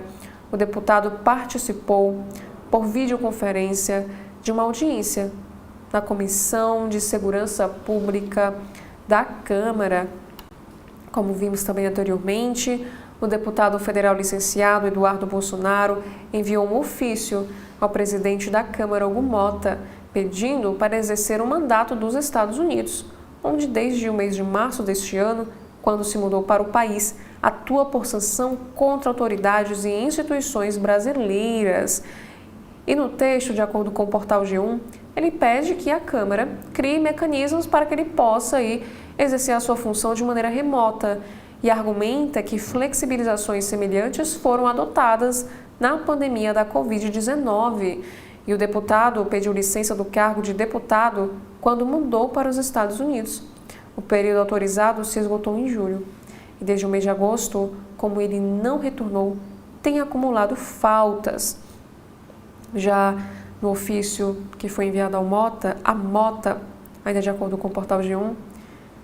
o deputado participou por videoconferência de uma audiência na Comissão de Segurança Pública da Câmara. Como vimos também anteriormente, o deputado federal licenciado Eduardo Bolsonaro enviou um ofício ao presidente da Câmara, Hugo Mota, pedindo para exercer o mandato dos Estados Unidos, onde desde o mês de março deste ano, quando se mudou para o país, atua por sanção contra autoridades e instituições brasileiras. E no texto, de acordo com o portal G1, ele pede que a Câmara crie mecanismos para que ele possa exercer a sua função de maneira remota e argumenta que flexibilizações semelhantes foram adotadas na pandemia da Covid-19. E o deputado pediu licença do cargo de deputado quando mudou para os Estados Unidos. O período autorizado se esgotou em julho. E desde o mês de agosto, como ele não retornou, tem acumulado faltas. Já no ofício que foi enviado ao Mota, a Mota, ainda de acordo com o portal G1,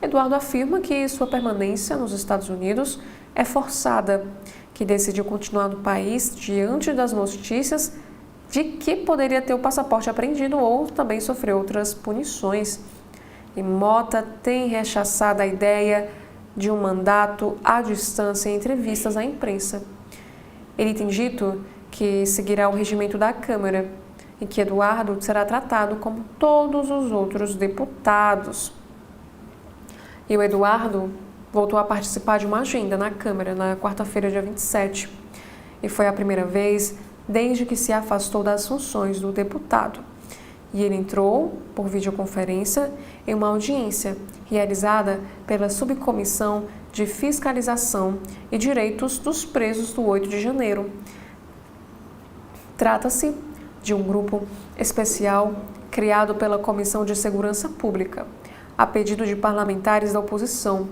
Eduardo afirma que sua permanência nos Estados Unidos é forçada, que decidiu continuar no país diante das notícias de que poderia ter o passaporte apreendido ou também sofrer outras punições. E Mota tem rechaçado a ideia de um mandato à distância em entrevistas à imprensa. Ele tem dito que seguirá o regimento da Câmara e que Eduardo será tratado como todos os outros deputados. E o Eduardo voltou a participar de uma agenda na Câmara na quarta-feira, dia 27, e foi a primeira vez desde que se afastou das funções do deputado. E ele entrou, por videoconferência, em uma audiência realizada pela Subcomissão de Fiscalização e Direitos dos Presos do 8 de janeiro. Trata-se de um grupo especial criado pela Comissão de Segurança Pública, a pedido de parlamentares da oposição,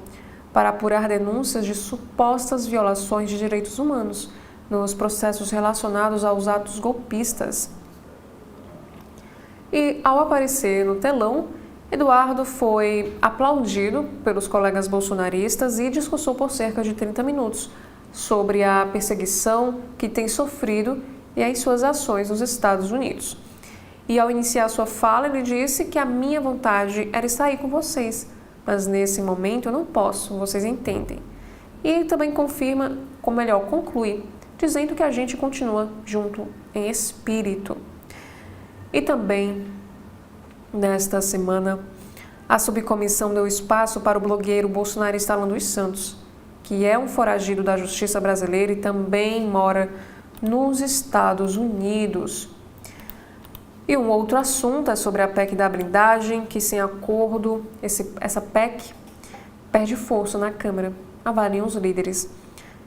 para apurar denúncias de supostas violações de direitos humanos nos processos relacionados aos atos golpistas. E, ao aparecer no telão, Eduardo foi aplaudido pelos colegas bolsonaristas e discursou por cerca de 30 minutos sobre a perseguição que tem sofrido e as suas ações nos Estados Unidos. E, ao iniciar sua fala, ele disse que a minha vontade era estar aí com vocês, mas nesse momento eu não posso, vocês entendem. E também confirma, ou melhor, conclui, dizendo que a gente continua junto em espírito. E também, nesta semana, a subcomissão deu espaço para o blogueiro bolsonarista Alan dos Santos, que é um foragido da justiça brasileira e também mora nos Estados Unidos. E um outro assunto é sobre a PEC da blindagem, que sem acordo, essa PEC perde força na Câmara, avaliam os líderes.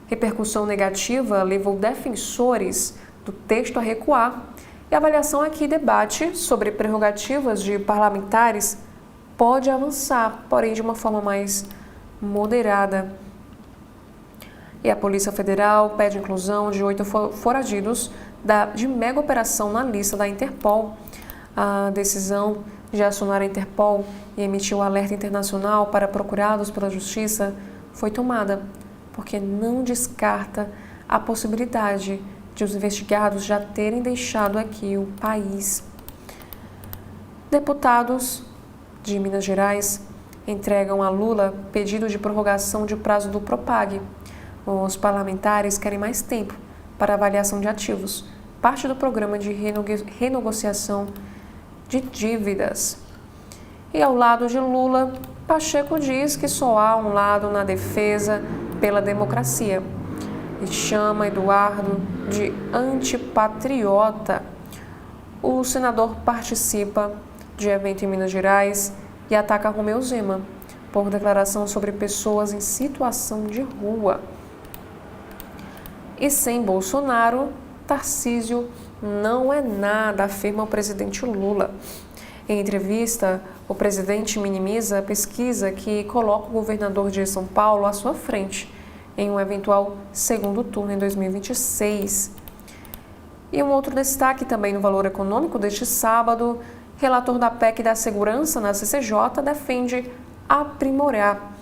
Repercussão negativa levou defensores do texto a recuar. E a avaliação aqui debate sobre prerrogativas de parlamentares pode avançar, porém de uma forma mais moderada. E a Polícia Federal pede inclusão de 8 foragidos de mega operação na lista da Interpol. A decisão de acionar a Interpol e emitir o alerta internacional para procurados pela Justiça foi tomada, porque não descarta a possibilidade de os investigados já terem deixado aqui o país. Deputados de Minas Gerais entregam a Lula pedido de prorrogação de prazo do Propag. Os parlamentares querem mais tempo para avaliação de ativos, parte do programa de renegociação de dívidas. E ao lado de Lula, Pacheco diz que só há um lado na defesa pela democracia e chama Eduardo de antipatriota. O senador participa de evento em Minas Gerais e ataca Romeu Zema por declaração sobre pessoas em situação de rua. E sem Bolsonaro, Tarcísio não é nada, afirma o presidente Lula. Em entrevista, o presidente minimiza a pesquisa que coloca o governador de São Paulo à sua frente em um eventual segundo turno em 2026. E um outro destaque também no Valor Econômico deste sábado, relator da PEC da Segurança na CCJ defende aprimorar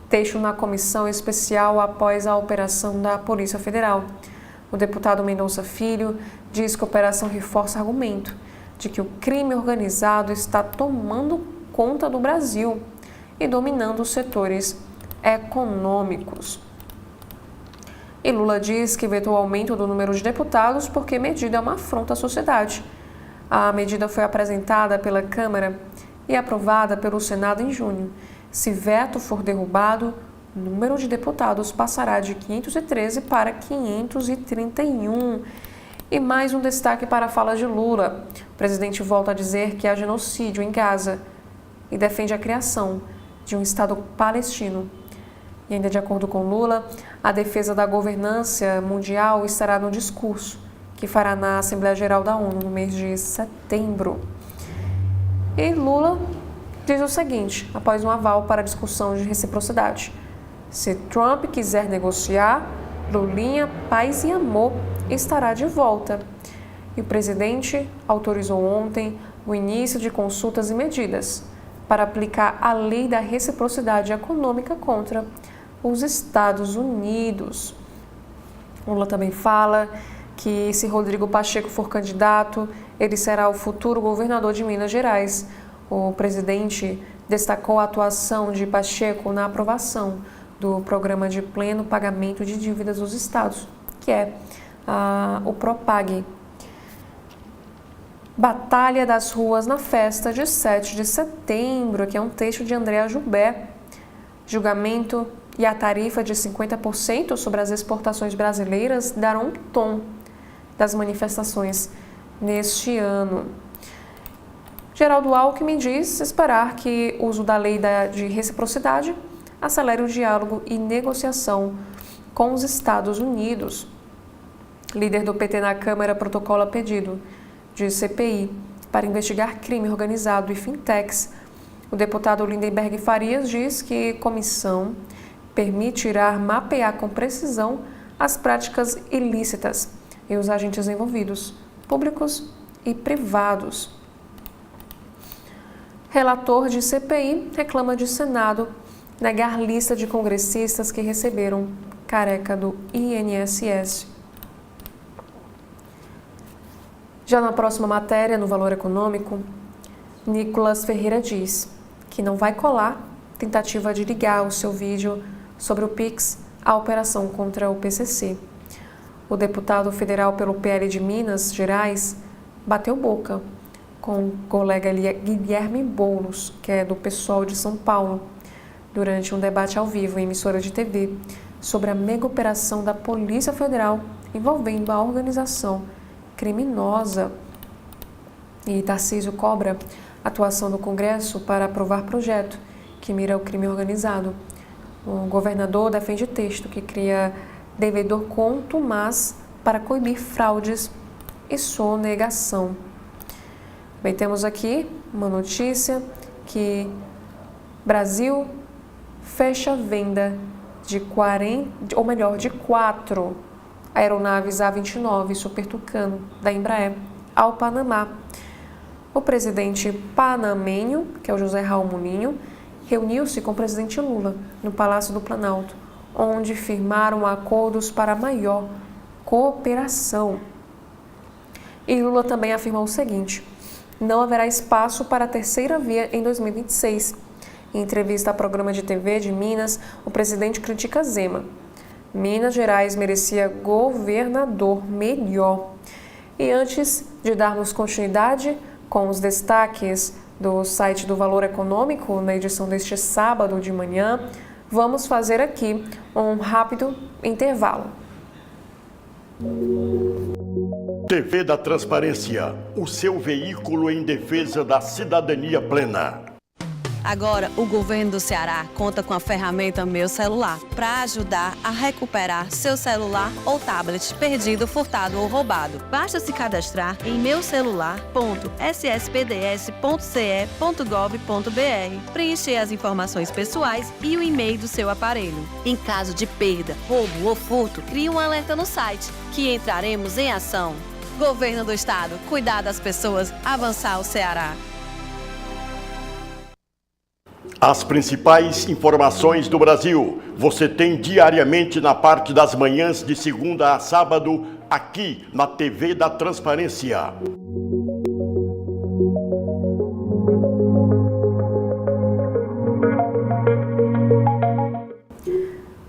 texto na comissão especial após a operação da Polícia Federal. O deputado Mendonça Filho diz que a operação reforça argumento de que o crime organizado está tomando conta do Brasil e dominando os setores econômicos. E Lula diz que vetou o aumento do número de deputados porque a medida é uma afronta à sociedade. A medida foi apresentada pela Câmara e aprovada pelo Senado em junho. Se veto for derrubado, o número de deputados passará de 513 para 531. E mais um destaque para a fala de Lula. O presidente volta a dizer que há genocídio em Gaza e defende a criação de um Estado palestino. E ainda de acordo com Lula, a defesa da governança mundial estará no discurso que fará na Assembleia Geral da ONU no mês de setembro. E Lula diz o seguinte, após um aval para a discussão de reciprocidade: se Trump quiser negociar, Lulinha, paz e amor estará de volta. E o presidente autorizou ontem o início de consultas e medidas para aplicar a lei da reciprocidade econômica contra os Estados Unidos. Lula também fala que se Rodrigo Pacheco for candidato, ele será o futuro governador de Minas Gerais. O presidente destacou a atuação de Pacheco na aprovação do Programa de Pleno Pagamento de Dívidas dos Estados, que é o PROPAG. Batalha das Ruas na festa de 7 de setembro, aqui é um texto de Andréa Joubert. Julgamento e a tarifa de 50% sobre as exportações brasileiras darão um tom das manifestações neste ano. Geraldo Alckmin diz esperar que o uso da lei de reciprocidade acelere o diálogo e negociação com os Estados Unidos. Líder do PT na Câmara protocola pedido de CPI para investigar crime organizado e fintechs. O deputado Lindenberg Farias diz que comissão permitirá mapear com precisão as práticas ilícitas e os agentes envolvidos, públicos e privados. Relator de CPI reclama de Senado negar lista de congressistas que receberam careca do INSS. Já na próxima matéria, no Valor Econômico, Nicolas Ferreira diz que não vai colar tentativa de ligar o seu vídeo sobre o Pix à operação contra o PCC. O deputado federal pelo PL de Minas Gerais bateu boca com o colega Guilherme Boulos, que é do PSOL de São Paulo, durante um debate ao vivo em emissora de TV sobre a mega operação da Polícia Federal envolvendo a organização criminosa. E Tarcísio cobra a atuação do Congresso para aprovar projeto que mira o crime organizado. O governador defende texto que cria devedor contumaz para coibir fraudes e sonegação. Bem, temos aqui uma notícia que Brasil fecha a venda de 4 aeronaves A-29 Super Tucano da Embraer ao Panamá. O presidente panamenho, que é o José Raul Mulino, reuniu-se com o presidente Lula no Palácio do Planalto, onde firmaram acordos para maior cooperação. E Lula também afirmou o seguinte: não haverá espaço para a terceira via em 2026. Em entrevista ao programa de TV de Minas, o presidente critica Zema. Minas Gerais merecia governador melhor. E antes de darmos continuidade com os destaques do site do Valor Econômico, na edição deste sábado de manhã, vamos fazer aqui um rápido intervalo. TV da Transparência, o seu veículo em defesa da cidadania plena. Agora, o governo do Ceará conta com a ferramenta Meu Celular para ajudar a recuperar seu celular ou tablet perdido, furtado ou roubado. Basta se cadastrar em meucelular.sspds.ce.gov.br, preencher as informações pessoais e o e-mail do seu aparelho. Em caso de perda, roubo ou furto, crie um alerta no site, que entraremos em ação. Governo do Estado, cuidar das pessoas, avançar o Ceará. As principais informações do Brasil você tem diariamente na parte das manhãs de segunda a sábado, aqui na TV da Transparência.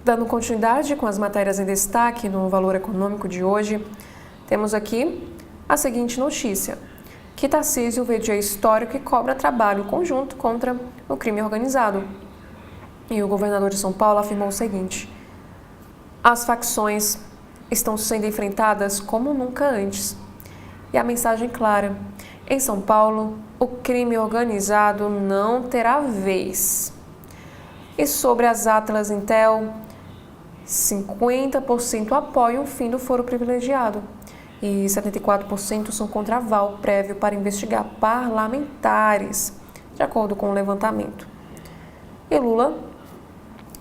Dando continuidade com as matérias em destaque no Valor Econômico de hoje, temos aqui a seguinte notícia: que Tarcísio vê dia histórico e cobra trabalho conjunto contra o crime organizado. E o governador de São Paulo afirmou o seguinte: as facções estão sendo enfrentadas como nunca antes. E a mensagem clara: em São Paulo, o crime organizado não terá vez. E sobre as Atlas Intel, 50% apoiam o fim do foro privilegiado e 74% são contra aval prévio para investigar parlamentares, de acordo com o levantamento. E Lula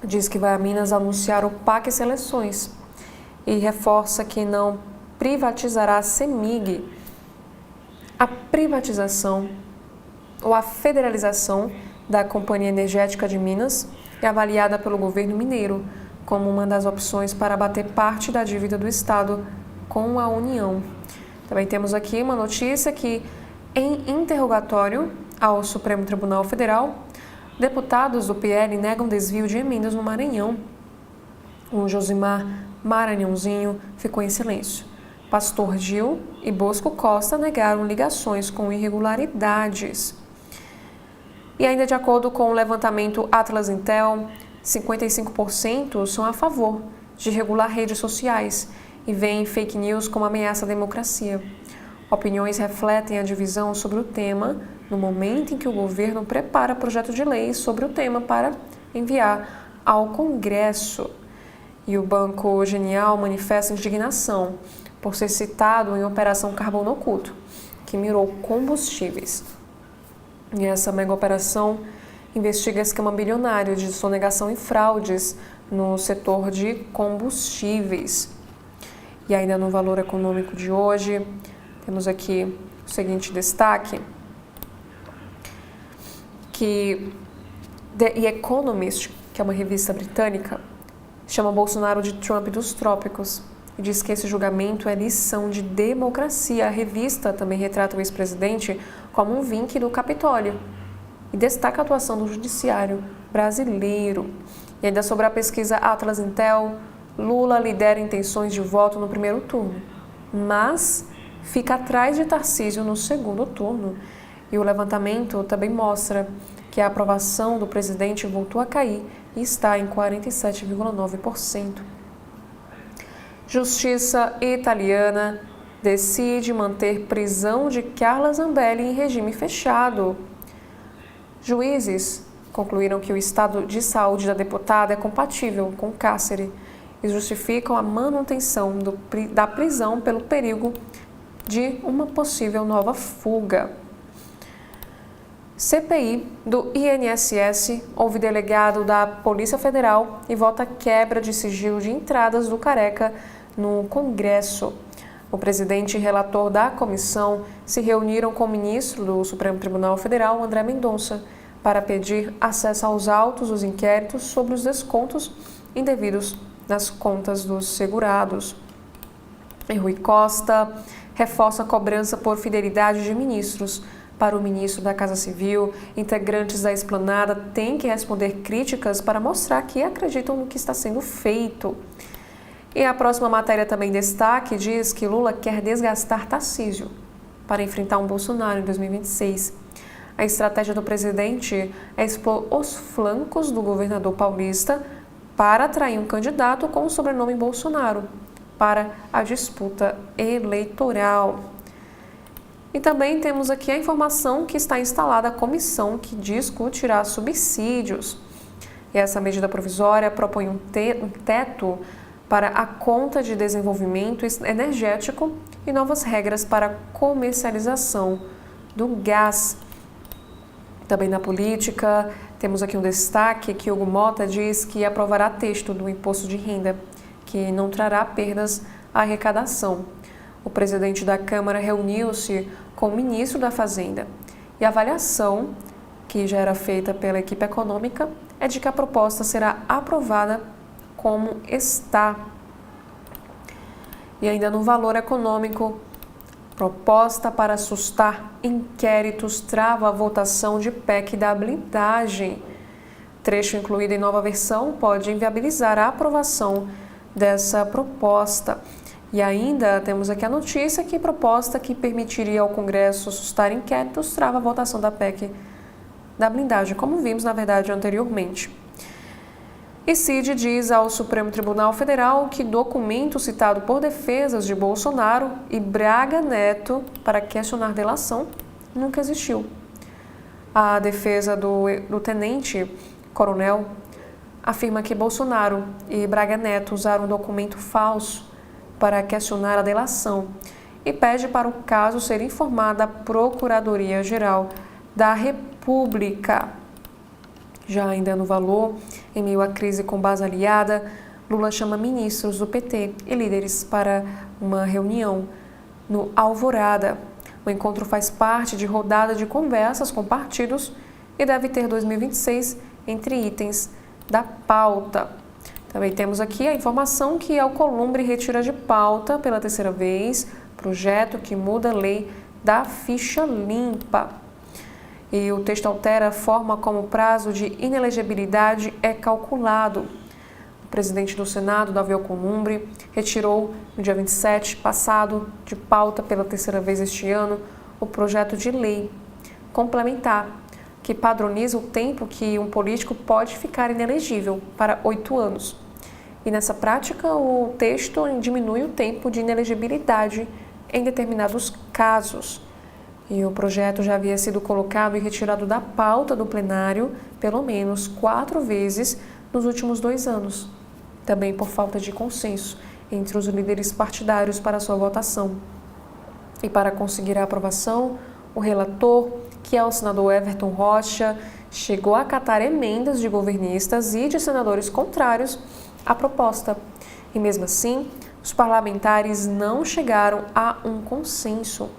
diz que vai a Minas anunciar o PAC Seleções e reforça que não privatizará a CEMIG. A privatização ou a federalização da Companhia Energética de Minas é avaliada pelo governo mineiro como uma das opções para abater parte da dívida do Estado com a União. Também temos aqui uma notícia que, em interrogatório ao Supremo Tribunal Federal, deputados do PL negam desvio de emendas no Maranhão. O Josimar Maranhãozinho ficou em silêncio. Pastor Gil e Bosco Costa negaram ligações com irregularidades. E ainda de acordo com o levantamento Atlas Intel, 55% são a favor de regular redes sociais e veem fake news como ameaça à democracia. Opiniões refletem a divisão sobre o tema no momento em que o governo prepara projeto de lei sobre o tema para enviar ao Congresso. E o Banco Genial manifesta indignação por ser citado em Operação Carbono Oculto, que mirou combustíveis. E essa mega operação investiga esquema bilionário de sonegação e fraudes no setor de combustíveis. E ainda no valor econômico de hoje, temos aqui o seguinte destaque, que The Economist, que é uma revista britânica, chama Bolsonaro de Trump dos trópicos e diz que esse julgamento é lição de democracia. A revista também retrata o ex-presidente como um vinque do Capitólio e destaca a atuação do judiciário brasileiro. E ainda sobre a pesquisa Atlas Intel, Lula lidera intenções de voto no primeiro turno, mas fica atrás de Tarcísio no segundo turno. E o levantamento também mostra que a aprovação do presidente voltou a cair e está em 47,9%. Justiça italiana decide manter prisão de Carla Zambelli em regime fechado. Juízes concluíram que o estado de saúde da deputada é compatível com cárcere e justificam a manutenção da prisão pelo perigo de uma possível nova fuga. CPI do INSS ouve delegado da Polícia Federal e vota quebra de sigilo de entradas do Careca no Congresso. O presidente e relator da comissão se reuniram com o ministro do Supremo Tribunal Federal, André Mendonça, para pedir acesso aos autos dos inquéritos sobre os descontos indevidos nas contas dos segurados. E Rui Costa reforça a cobrança por fidelidade de ministros. Para o ministro da Casa Civil, integrantes da esplanada têm que responder críticas para mostrar que acreditam no que está sendo feito. E a próxima matéria também destaque diz que Lula quer desgastar Tarcísio para enfrentar um Bolsonaro em 2026. A estratégia do presidente é expor os flancos do governador paulista para atrair um candidato com o sobrenome Bolsonaro para a disputa eleitoral. E também temos aqui a informação que está instalada a comissão que discutirá subsídios. E essa medida provisória propõe um teto para a conta de desenvolvimento energético e novas regras para comercialização do gás. Também na política, temos aqui um destaque que Hugo Mota diz que aprovará texto do imposto de renda, que não trará perdas à arrecadação. O presidente da Câmara reuniu-se com o ministro da Fazenda e a avaliação, que já era feita pela equipe econômica, é de que a proposta será aprovada como está. E ainda no valor econômico, proposta para assustar inquéritos trava a votação de PEC da blindagem. Trecho incluído em nova versão pode inviabilizar a aprovação dessa proposta. E ainda temos aqui a notícia que proposta que permitiria ao Congresso sustar inquéritos trava a votação da PEC da blindagem, como vimos, na verdade, anteriormente. E Cid diz ao Supremo Tribunal Federal que documento citado por defesas de Bolsonaro e Braga Neto para questionar delação nunca existiu. A defesa do tenente-coronel afirma que Bolsonaro e Braga Neto usaram um documento falso para questionar a delação e pede para o caso ser informado à Procuradoria-Geral da República. Já ainda no valor, em meio à crise com base aliada, Lula chama ministros do PT e líderes para uma reunião no Alvorada. O encontro faz parte de rodada de conversas com partidos e deve ter 2026 entre itens da pauta. Também temos aqui a informação que Alcolumbre retira de pauta pela terceira vez projeto que muda a lei da ficha limpa. E o texto altera a forma como o prazo de inelegibilidade é calculado. O presidente do Senado, Davi Alcolumbre, retirou no dia 27 passado de pauta pela terceira vez este ano o projeto de lei complementar que padroniza o tempo que um político pode ficar inelegível para 8 anos. E nessa prática, o texto diminui o tempo de inelegibilidade em determinados casos. E o projeto já havia sido colocado e retirado da pauta do plenário pelo menos 4 vezes nos últimos 2 anos, também por falta de consenso entre os líderes partidários para sua votação. E para conseguir a aprovação, o relator, que é o senador Everton Rocha, chegou a acatar emendas de governistas e de senadores contrários à proposta. E mesmo assim, os parlamentares não chegaram a um consenso.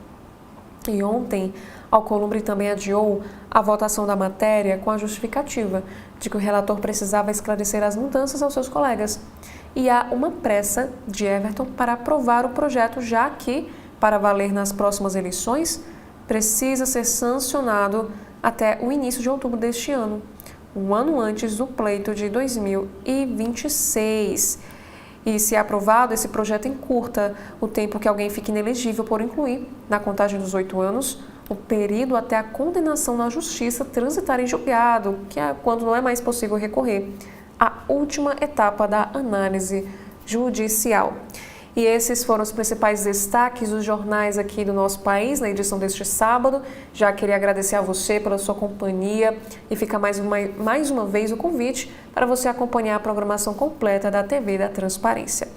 E ontem, Alcolumbre também adiou a votação da matéria com a justificativa de que o relator precisava esclarecer as mudanças aos seus colegas. E há uma pressa de Everton para aprovar o projeto, já que, para valer nas próximas eleições, precisa ser sancionado até o início de outubro deste ano, um ano antes do pleito de 2026. E, se aprovado, esse projeto encurta o tempo que alguém fica inelegível por incluir, na contagem dos 8 anos, o período até a condenação na justiça transitar em julgado, que é quando não é mais possível recorrer, a última etapa da análise judicial. E esses foram os principais destaques dos jornais aqui do nosso país na edição deste sábado. Já queria agradecer a você pela sua companhia e fica mais uma vez o convite para você acompanhar a programação completa da TV da Transparência.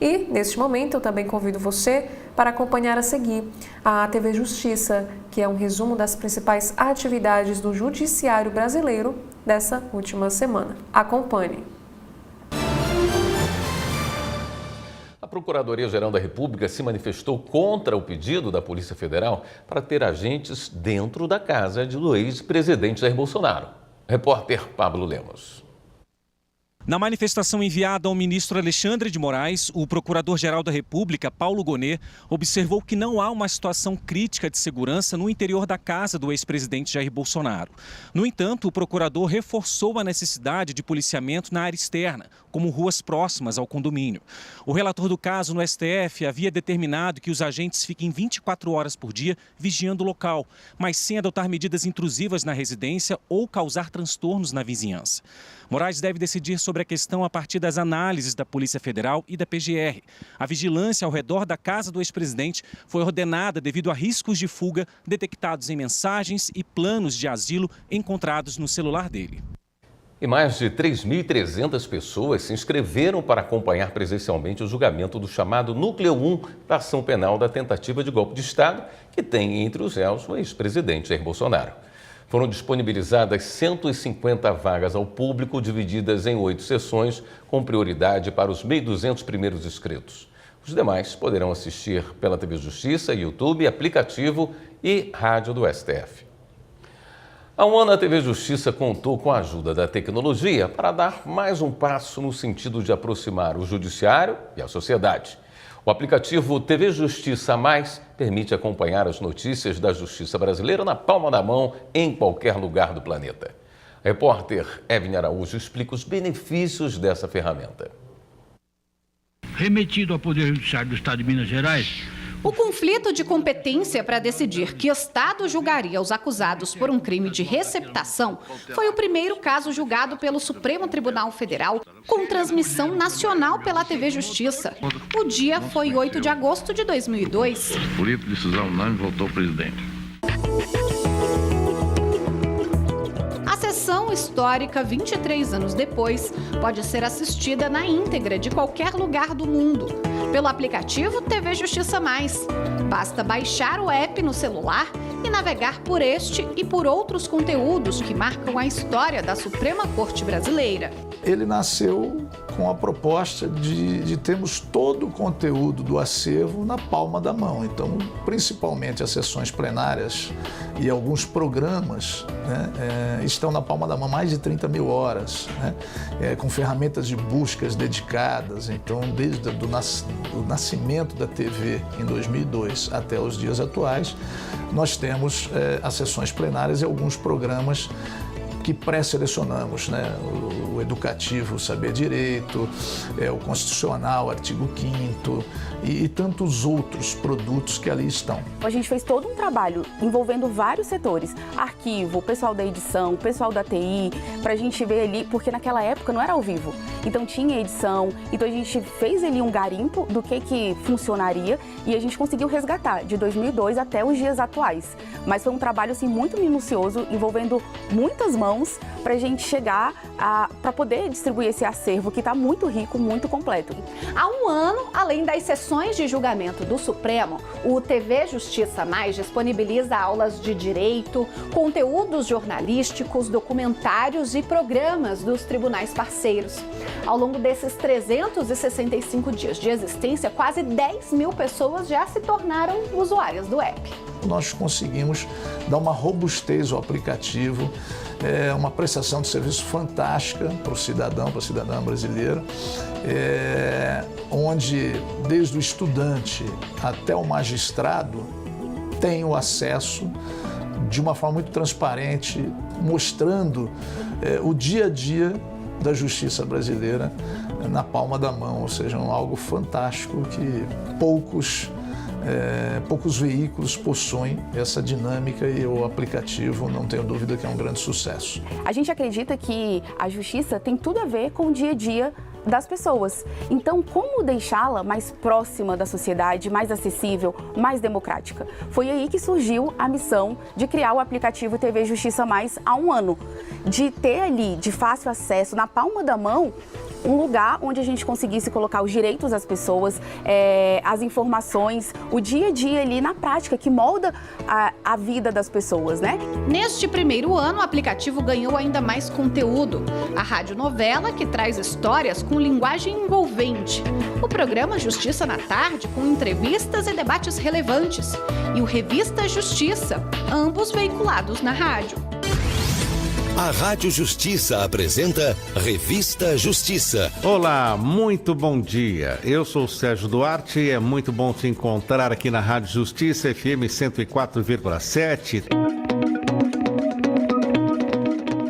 E, neste momento, eu também convido você para acompanhar a seguir a TV Justiça, que é um resumo das principais atividades do Judiciário brasileiro dessa última semana. Acompanhe! A Procuradoria-Geral da República se manifestou contra o pedido da Polícia Federal para ter agentes dentro da casa do ex-presidente Jair Bolsonaro. Repórter Pablo Lemos. Na manifestação enviada ao ministro Alexandre de Moraes, o procurador-geral da República, Paulo Gonet, observou que não há uma situação crítica de segurança no interior da casa do ex-presidente Jair Bolsonaro. No entanto, o procurador reforçou a necessidade de policiamento na área externa, como ruas próximas ao condomínio. O relator do caso no STF havia determinado que os agentes fiquem 24 horas por dia vigiando o local, mas sem adotar medidas intrusivas na residência ou causar transtornos na vizinhança. Moraes deve decidir sobre a questão a partir das análises da Polícia Federal e da PGR. A vigilância ao redor da casa do ex-presidente foi ordenada devido a riscos de fuga detectados em mensagens e planos de asilo encontrados no celular dele. E mais de 3.300 pessoas se inscreveram para acompanhar presencialmente o julgamento do chamado Núcleo 1 da ação penal da tentativa de golpe de Estado, que tem entre os réus o ex-presidente Jair Bolsonaro. Foram disponibilizadas 150 vagas ao público, divididas em 8 sessões, com prioridade para os 1.200 primeiros inscritos. Os demais poderão assistir pela TV Justiça, YouTube, aplicativo e rádio do STF. Há um ano, a TV Justiça contou com a ajuda da tecnologia para dar mais um passo no sentido de aproximar o judiciário e a sociedade. O aplicativo TV Justiça Mais permite acompanhar as notícias da justiça brasileira na palma da mão, em qualquer lugar do planeta. A repórter Evelyn Araújo explica os benefícios dessa ferramenta. Remetido ao Poder Judiciário do Estado de Minas Gerais, O conflito de competência para decidir que Estado julgaria os acusados por um crime de receptação foi o primeiro caso julgado pelo Supremo Tribunal Federal com transmissão nacional pela TV Justiça. O dia foi 8 de agosto de 2002. Por isso, decisão unânime, voltou o presidente. A sessão histórica, 23 anos depois, pode ser assistida na íntegra de qualquer lugar do mundo, pelo aplicativo TV Justiça Mais. Basta baixar o app no celular e navegar por este e por outros conteúdos que marcam a história da Suprema Corte Brasileira. Ele nasceu com a proposta de termos todo o conteúdo do acervo na palma da mão. Então, principalmente as sessões plenárias e alguns programas, né, estão na palma da mão, mais de 30 mil horas, né, com ferramentas de buscas dedicadas. Então, desde o nascimento da TV em 2002 até os dias atuais, nós temos as sessões plenárias e alguns programas que pré-selecionamos, né? O educativo, o Saber Direito, o constitucional, artigo 5º e tantos outros produtos que ali estão. A gente fez todo um trabalho envolvendo vários setores, arquivo, o pessoal da edição, o pessoal da TI, para a gente ver ali, porque naquela época não era ao vivo, então tinha edição, então a gente fez ali um garimpo do que funcionaria e a gente conseguiu resgatar de 2002 até os dias atuais. Mas foi um trabalho assim, muito minucioso, envolvendo muitas mãos para a gente chegar para poder distribuir esse acervo que está muito rico, muito completo. Há um ano, além das sessões de julgamento do Supremo, o TV Justiça Mais disponibiliza aulas de direito, conteúdos jornalísticos, documentários e programas dos tribunais parceiros. Ao longo desses 365 dias de existência, quase 10 mil pessoas já se tornaram usuárias do app. Nós conseguimos dar uma robustez ao aplicativo, uma prestação de serviço fantástica para o cidadão, para a cidadã brasileira, onde desde o estudante até o magistrado tem o acesso de uma forma muito transparente, mostrando o dia a dia da justiça brasileira na palma da mão, ou seja, algo fantástico que poucos veículos possuem essa dinâmica e o aplicativo, não tenho dúvida que é um grande sucesso. A gente acredita que a justiça tem tudo a ver com o dia a dia das pessoas. Então, como deixá-la mais próxima da sociedade, mais acessível, mais democrática? Foi aí que surgiu a missão de criar o aplicativo TV Justiça Mais há um ano. De ter ali, de fácil acesso, na palma da mão, um lugar onde a gente conseguisse colocar os direitos das pessoas, as informações, o dia a dia ali na prática, que molda a vida das pessoas, né? Neste primeiro ano, o aplicativo ganhou ainda mais conteúdo. A radionovela, que traz histórias com linguagem envolvente. O programa Justiça na Tarde, com entrevistas e debates relevantes. E o Revista Justiça, ambos veiculados na rádio. A Rádio Justiça apresenta Revista Justiça. Olá, muito bom dia. Eu sou o Sérgio Duarte e é muito bom te encontrar aqui na Rádio Justiça FM 104,7.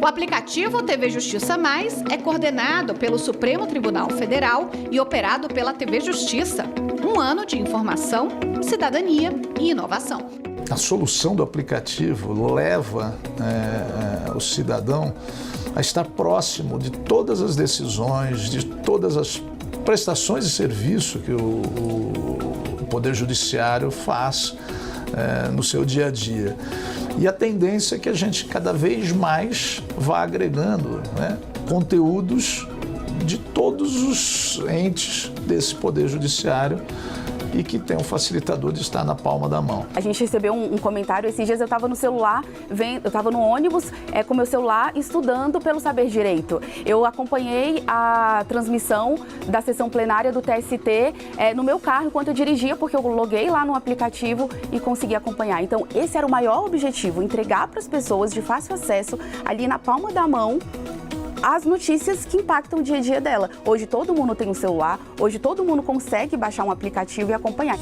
O aplicativo TV Justiça Mais é coordenado pelo Supremo Tribunal Federal e operado pela TV Justiça. Um ano de informação, cidadania e inovação. A solução do aplicativo leva o cidadão a estar próximo de todas as decisões, de todas as prestações de serviço que o Poder Judiciário faz no seu dia a dia. E a tendência é que a gente cada vez mais vá agregando, né, conteúdos de todos os entes desse Poder Judiciário e que tem um facilitador de estar na palma da mão. A gente recebeu um comentário, esses dias eu estava no celular, eu estava no ônibus com meu celular estudando pelo Saber Direito. Eu acompanhei a transmissão da sessão plenária do TST no meu carro enquanto eu dirigia, porque eu loguei lá no aplicativo e consegui acompanhar. Então esse era o maior objetivo, entregar para as pessoas de fácil acesso, ali na palma da mão, as notícias que impactam o dia a dia dela. Hoje todo mundo tem um celular, hoje todo mundo consegue baixar um aplicativo e acompanhar.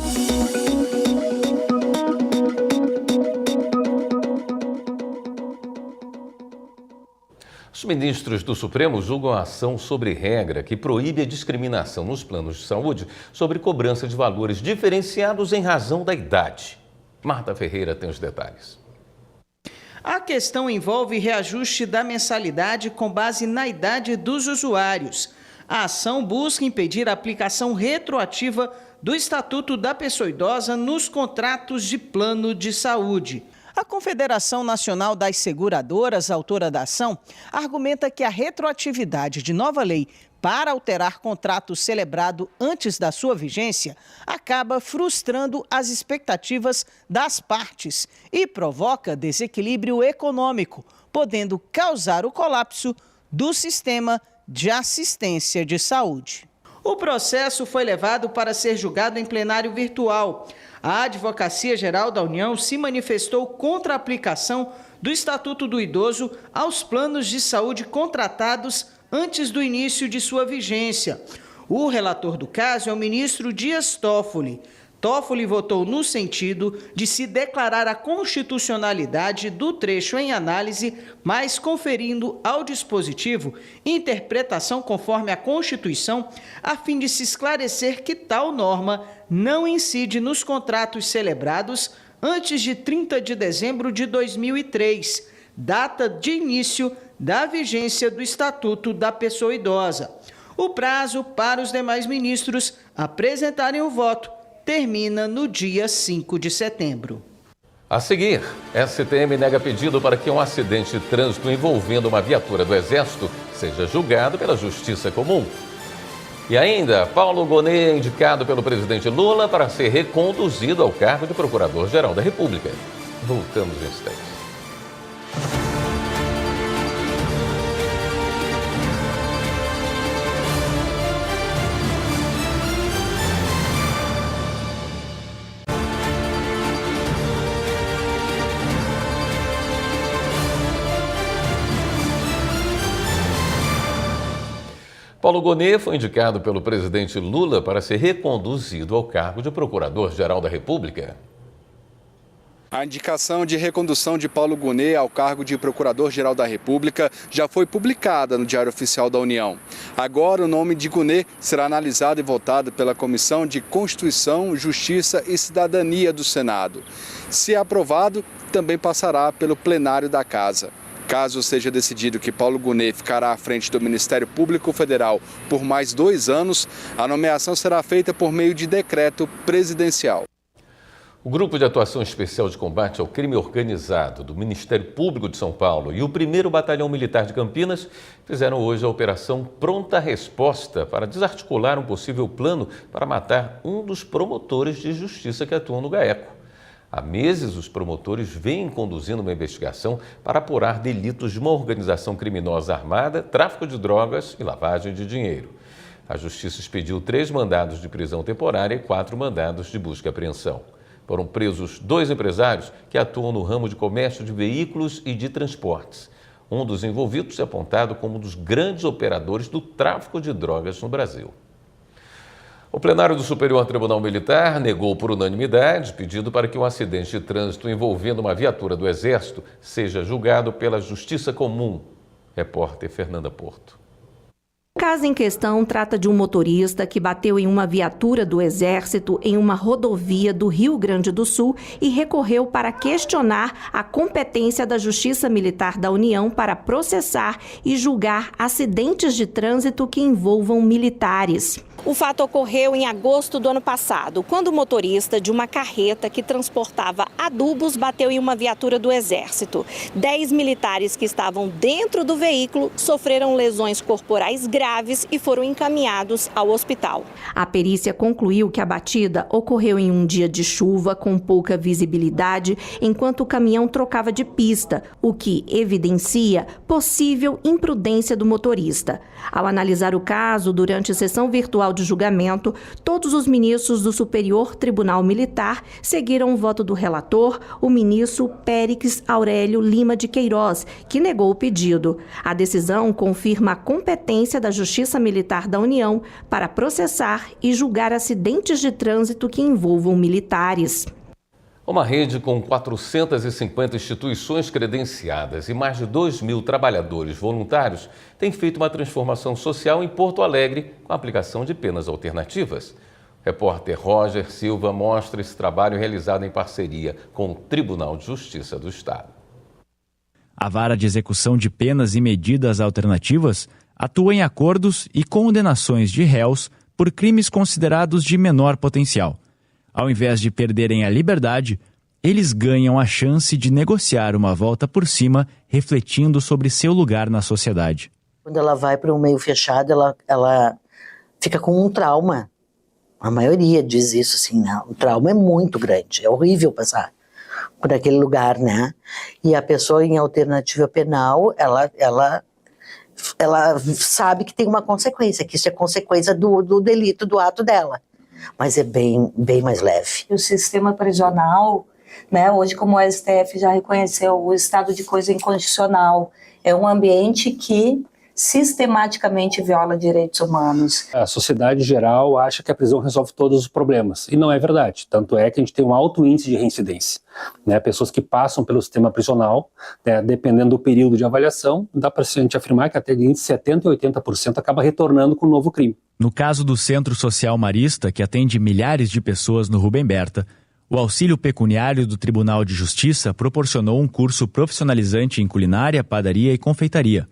Os ministros do Supremo julgam a ação sobre regra que proíbe a discriminação nos planos de saúde sobre cobrança de valores diferenciados em razão da idade. Marta Ferreira tem os detalhes. A questão envolve reajuste da mensalidade com base na idade dos usuários. A ação busca impedir a aplicação retroativa do Estatuto da Pessoa Idosa nos contratos de plano de saúde. A Confederação Nacional das Seguradoras, autora da ação, argumenta que a retroatividade de nova lei para alterar contrato celebrado antes da sua vigência acaba frustrando as expectativas das partes e provoca desequilíbrio econômico, podendo causar o colapso do sistema de assistência de saúde. O processo foi levado para ser julgado em plenário virtual. A Advocacia Geral da União se manifestou contra a aplicação do Estatuto do Idoso aos planos de saúde contratados antes do início de sua vigência. O relator do caso é o ministro Dias Toffoli. Toffoli votou no sentido de se declarar a constitucionalidade do trecho em análise, mas conferindo ao dispositivo interpretação conforme a Constituição, a fim de se esclarecer que tal norma não incide nos contratos celebrados antes de 30 de dezembro de 2003, data de início da vigência do Estatuto da Pessoa Idosa. O prazo para os demais ministros apresentarem o voto termina no dia 5 de setembro. A seguir, STM nega pedido para que um acidente de trânsito envolvendo uma viatura do Exército seja julgado pela Justiça Comum. E ainda, Paulo Gonet é indicado pelo presidente Lula para ser reconduzido ao cargo de Procurador-Geral da República. Voltamos em instantes. Paulo Gonet foi indicado pelo presidente Lula para ser reconduzido ao cargo de Procurador-Geral da República. A indicação de recondução de Paulo Gonet ao cargo de Procurador-Geral da República já foi publicada no Diário Oficial da União. Agora, o nome de Gonet será analisado e votado pela Comissão de Constituição, Justiça e Cidadania do Senado. Se aprovado, também passará pelo plenário da Casa. Caso seja decidido que Paulo Gonet ficará à frente do Ministério Público Federal por mais 2 anos, a nomeação será feita por meio de decreto presidencial. O Grupo de Atuação Especial de Combate ao Crime Organizado do Ministério Público de São Paulo e o 1º Batalhão Militar de Campinas fizeram hoje a Operação Pronta Resposta para desarticular um possível plano para matar um dos promotores de justiça que atuam no GAECO. Há meses, os promotores vêm conduzindo uma investigação para apurar delitos de uma organização criminosa armada, tráfico de drogas e lavagem de dinheiro. A Justiça expediu 3 mandados de prisão temporária e 4 mandados de busca e apreensão. Foram presos 2 empresários que atuam no ramo de comércio de veículos e de transportes. Um dos envolvidos é apontado como um dos grandes operadores do tráfico de drogas no Brasil. O plenário do Superior Tribunal Militar negou por unanimidade pedido para que um acidente de trânsito envolvendo uma viatura do Exército seja julgado pela Justiça Comum. Repórter Fernanda Porto. O caso em questão trata de um motorista que bateu em uma viatura do Exército em uma rodovia do Rio Grande do Sul e recorreu para questionar a competência da Justiça Militar da União para processar e julgar acidentes de trânsito que envolvam militares. O fato ocorreu em agosto do ano passado, quando o motorista de uma carreta que transportava adubos bateu em uma viatura do Exército. 10 militares que estavam dentro do veículo sofreram lesões corporais graves e foram encaminhados ao hospital. A perícia concluiu que a batida ocorreu em um dia de chuva com pouca visibilidade, enquanto o caminhão trocava de pista, o que evidencia possível imprudência do motorista. Ao analisar o caso durante a sessão virtual de julgamento, todos os ministros do Superior Tribunal Militar seguiram o voto do relator, o ministro Périx Aurélio Lima de Queiroz, que negou o pedido. A decisão confirma a competência da Justiça Militar da União para processar e julgar acidentes de trânsito que envolvam militares. Uma rede com 450 instituições credenciadas e mais de 2.000 trabalhadores voluntários tem feito uma transformação social em Porto Alegre com a aplicação de penas alternativas. O repórter Roger Silva mostra esse trabalho realizado em parceria com o Tribunal de Justiça do Estado. A Vara de Execução de Penas e Medidas Alternativas atua em acordos e condenações de réus por crimes considerados de menor potencial. Ao invés de perderem a liberdade, eles ganham a chance de negociar uma volta por cima, refletindo sobre seu lugar na sociedade. Quando ela vai para um meio fechado, ela fica com um trauma. A maioria diz isso, assim, né? O trauma é muito grande, é horrível passar por aquele lugar, né? E a pessoa em alternativa penal, ela sabe que tem uma consequência, que isso é consequência do delito, do ato dela. Mas é bem mais leve. O sistema prisional, né, hoje como o STF já reconheceu o estado de coisa inconstitucional, é um ambiente que sistematicamente viola direitos humanos. A sociedade geral acha que a prisão resolve todos os problemas, e não é verdade. Tanto é que a gente tem um alto índice de reincidência. Né? Pessoas que passam pelo sistema prisional, né, dependendo do período de avaliação, dá para a gente afirmar que até de 70% e 80% acaba retornando com um novo crime. No caso do Centro Social Marista, que atende milhares de pessoas no Rubem Berta, o auxílio pecuniário do Tribunal de Justiça proporcionou um curso profissionalizante em culinária, padaria e confeitaria.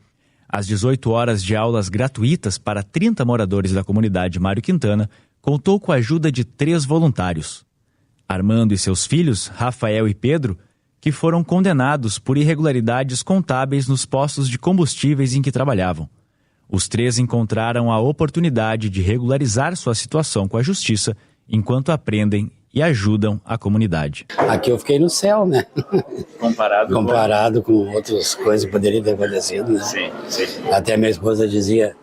Às 18 horas de aulas gratuitas para 30 moradores da comunidade Mário Quintana, contou com a ajuda de 3 voluntários. Armando e seus filhos, Rafael e Pedro, que foram condenados por irregularidades contábeis nos postos de combustíveis em que trabalhavam. Os 3 encontraram a oportunidade de regularizar sua situação com a justiça enquanto aprendem e ajudam a comunidade. Aqui eu fiquei no céu, né? Comparado com outras coisas que poderiam ter acontecido, né? Sim. Até minha esposa dizia,